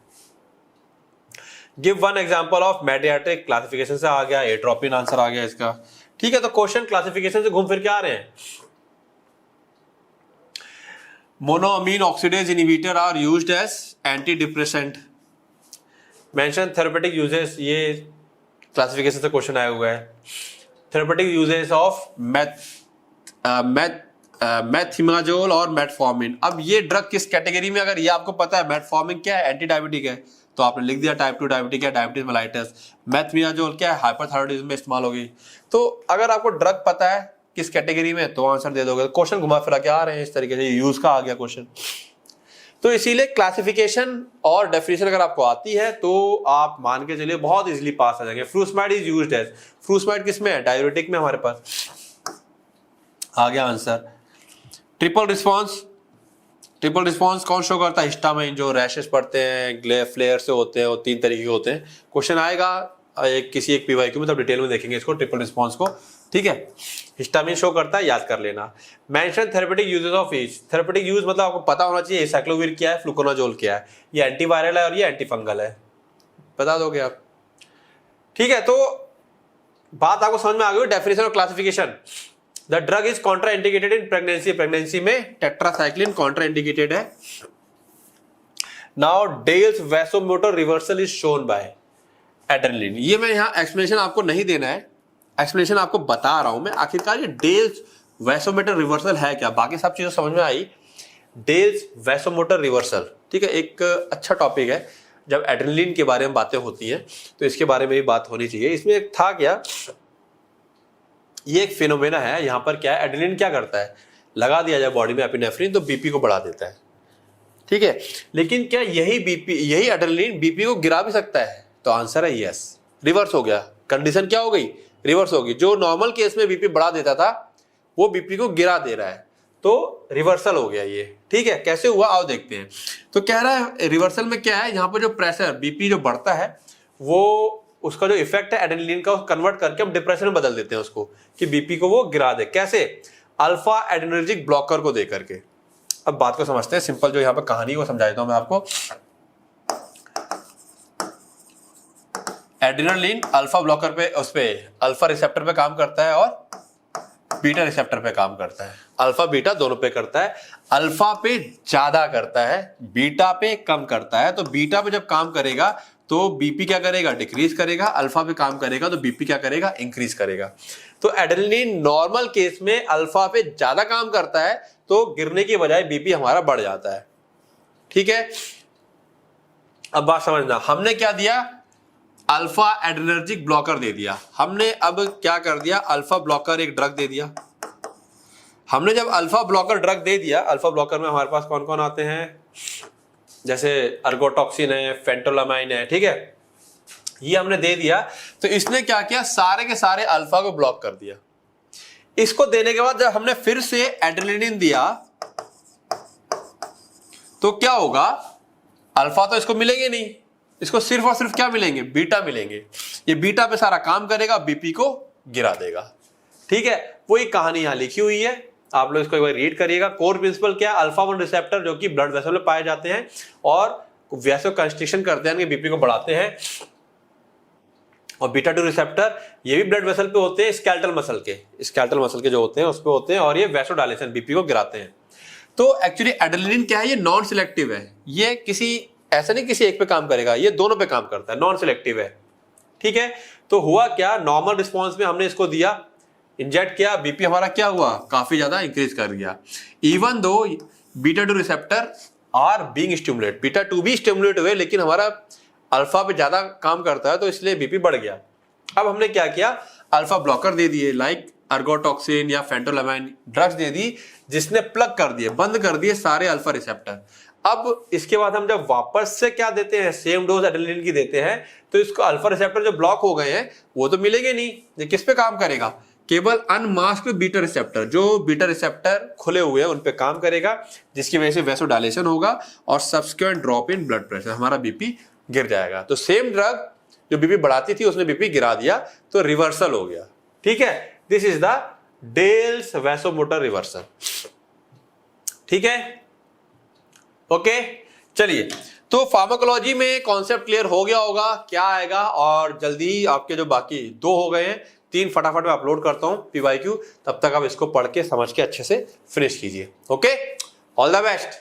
Give 1 example of mydriatic. Classification से आ गया, एट्रोपिन आंसर आ गया इसका। ठीक है, तो क्वेश्चन क्लासिफिकेशन से घूम फिर के आ रहे हैं। Monoamine oxidase inhibitor are used as anti depressant. Mention therapeutic uses. ये क्लासिफिकेशन से क्वेश्चन आया हुआ है। थेरेपेटिक यूजेस ऑफ मेथिमाजोल और मेटफॉर्मिन। अब ये ड्रग किस कैटेगरी में, अगर ये आपको पता है मेटफॉर्मिन क्या है, एंटी डायबिटिक है, तो आपने लिख दिया टाइप 2 डायबिटिक है, डायबिटीज मेलाइटस। मेथिमाजोल क्या है, हाइपरथायरॉयडिज्म में इस्तेमाल होगी। तो अगर आपको ड्रग पता है किस कैटेगरी में, तो आंसर दे दोगे। क्वेश्चन घुमा फिरा के आ रहे हैं इस तरीके से, यूज का आ गया क्वेश्चन। तो इसीलिए क्लासिफिकेशन और डेफिनेशन अगर आपको आती है तो आप मान के चलिए बहुत इजीली पास आ जाएंगे। फ्रूसमाइड इज यूज्ड एज, फ्रूसमाइड किसमें है, डायूरेटिक में हमारे पास आ गया आंसर। ट्रिपल रिस्पॉन्स कौन शो करता है, हिस्टामाइन, जो रैशेस पड़ते हैं, ग्ले फ्लेयर से होते हैं, वो 3 तरीके के होते हैं। क्वेश्चन आएगा किसी एक पीवाईक्यू में, तब डिटेल में देखेंगे इसको, ट्रिपल रिस्पॉन्स को, ठीक है। हिस्टामिन शो करता है, याद कर लेना। Mention therapeutic uses of each, therapeutic use मतलब आपको पता होना चाहिए एसाइक्लोविर क्या है, फ्लुकोनाजोल क्या है, ये एंटीवायरल है और ये एंटीफंगल है, बता दोगे आप, ठीक है। तो बात आपको समझ में आ गई। डेफिनेशन और classification, the drug is contraindicated in pregnancy, pregnancy में टेट्रासाइक्लिन कॉन्ट्राइंडिकेटेड है। Now Dale's vasomotor reversal is shown by adrenaline. ये मैं यहाँ एक्सप्लेनेशन आपको नहीं देना है, एक्सप्लेनेशन आपको बता रहा हूं मैं, आखिरकार ये डेल्स वैसोमोटर रिवर्सल है क्या, बाकी सब चीजें समझ में आई। डेल्स वैसोमोटर रिवर्सल, ठीक है, एक अच्छा टॉपिक है। जब एड्रेनलिन के बारे में बातें होती हैं तो इसके बारे में भी बात होनी चाहिए। इसमें एक था क्या, ये एक फिनोमेना है। यहाँ पर क्या है, एड्रेनलिन क्या करता है, लगा दिया जाए बॉडी में एपिनेफ्रिन तो बीपी को बढ़ा देता है, ठीक है। लेकिन क्या यही एड्रेनलिन बीपी को गिरा भी सकता है, तो आंसर है यस, रिवर्स हो गया। कंडीशन क्या हो गई, रिवर्स होगी। जो नॉर्मल केस में बीपी बढ़ा देता था वो बीपी को गिरा दे रहा है, तो रिवर्सल हो गया ये, ठीक है। कैसे हुआ आओ देखते हैं। तो कह रहा है रिवर्सल में क्या है, यहाँ पर जो प्रेशर बीपी जो बढ़ता है वो उसका जो इफेक्ट है एड्रेनलिन का, कन्वर्ट करके हम डिप्रेशन में बदल देते हैं उसको, कि बीपी को वो गिरा दे। कैसे, अल्फा एड्रेनर्जिक ब्लॉकर को दे करके। अब बात को समझते हैं, सिंपल जो यहाँ पर कहानी वो समझा देता हूं मैं आपको। एड्रेनलिन अल्फा ब्लॉकर पे, उस पे अल्फा रिसेप्टर पे काम करता है और बीटा रिसेप्टर पे काम करता है। अल्फा बीटा दोनों पे करता है। अल्फा पे ज्यादा करता है, बीटा पे कम करता है। तो बीटा पे जब काम करेगा तो बीपी क्या करेगा, डिक्रीज करेगा। अल्फा पे काम करेगा तो बीपी क्या करेगा, इंक्रीज करेगा। तो एड्रेनलिन नॉर्मल केस में अल्फा पे ज्यादा काम करता है, तो गिरने की बजाय बीपी हमारा बढ़ जाता है, ठीक है। अब बात समझना, हमने क्या दिया, अल्फा एड्रेनर्जिक ब्लॉकर दे दिया हमने। अब क्या कर दिया, अल्फा ब्लॉकर एक ड्रग दे दिया हमने। जब अल्फा ब्लॉकर ड्रग दे दिया, अल्फा ब्लॉकर में हमारे पास कौन कौन आते हैं, जैसे अर्गोटॉक्सिन है, फेंटोलामाइन है, ठीक है, ये हमने दे दिया। तो इसने क्या किया, सारे के सारे अल्फा को ब्लॉक कर दिया। इसको देने के बाद जब हमने फिर से एड्रेनलिन दिया तो क्या होगा, अल्फा तो इसको मिलेंगे नहीं, इसको सिर्फ और सिर्फ क्या मिलेंगे, बीटा मिलेंगे। ये बीटा पे सारा काम करेगा, बीपी को गिरा देगा, ठीक है। वही कहानी यहां लिखी हुई है, आप लोग इसको एक बार रीड करिएगा। कोर प्रिंसिपल क्या है, अल्फा 1 रिसेप्टर जो कि ब्लड वेसल में पाए जाते हैं और वैसो कंस्ट्रिक्शन करते हैं, बीपी को बढ़ाते हैं। और बीटा 2 रिसेप्टर ये भी ब्लड वेसल पे होते हैं, स्केलेटल मसल के जो होते हैं उस पे होते हैं, और ये वैसोडायलेशन बीपी को गिराते हैं। तो एक्चुअली एड्रेनलिन क्या है, ये नॉन सिलेक्टिव है। ये किसी ऐसा नहीं किसी एक पे काम करेगा, ये दोनों पे काम करता है, नॉन सिलेक्टिव है, ठीक है। तो हुआ क्या, नॉर्मल रिस्पॉन्स में हमने इसको दिया, इंजेक्ट किया, बीपी हमारा क्या हुआ, काफी ज्यादा इंक्रीज कर गया। Even though beta 2 receptor are being stimulate, beta 2 भी स्टिमुलेट हुए, लेकिन हमारा अल्फा पे ज्यादा काम करता है तो इसलिए बीपी बढ़ गया। अब हमने क्या किया, अल्फा ब्लॉकर दे दिए, लाइक अर्गोटॉक्सिन या फेंटोलामाइन ड्रग्स दे दी, जिसने प्लग कर दिए, बंद कर दिए सारे अल्फा रिसेप्टर। अब इसके बाद हम जब वापस से क्या देते हैं, सेम डोज एड्रेनलिन की देते हैं, तो इसको अल्फा रिसेप्टर जो ब्लॉक हो गए हैं वो तो मिलेंगे नहीं। ये किस पे काम करेगा, केवल अनमास्क्ड बीटा रिसेप्टर, जो बीटा रिसेप्टर खुले हुए हैं उन पे काम करेगा, जिसकी वजह से वैसोडायलेशन होगा और subsequent drop in blood pressure, हमारा बीपी गिर जाएगा। तो सेम ड्रग जो बीपी बढ़ाती थी उसने बीपी गिरा दिया, तो रिवर्सल हो गया, ठीक है। This is the Dale's vasomotor reversal, ठीक है, ओके। चलिए, तो फार्माकोलॉजी में कॉन्सेप्ट क्लियर हो गया होगा, क्या आएगा, और जल्दी आपके जो बाकी 2 हो गए हैं, 3 फटाफट मैं अपलोड करता हूं पीवाईक्यू, तब तक आप इसको पढ़ के समझ के अच्छे से फिनिश कीजिए, ओके। All the best.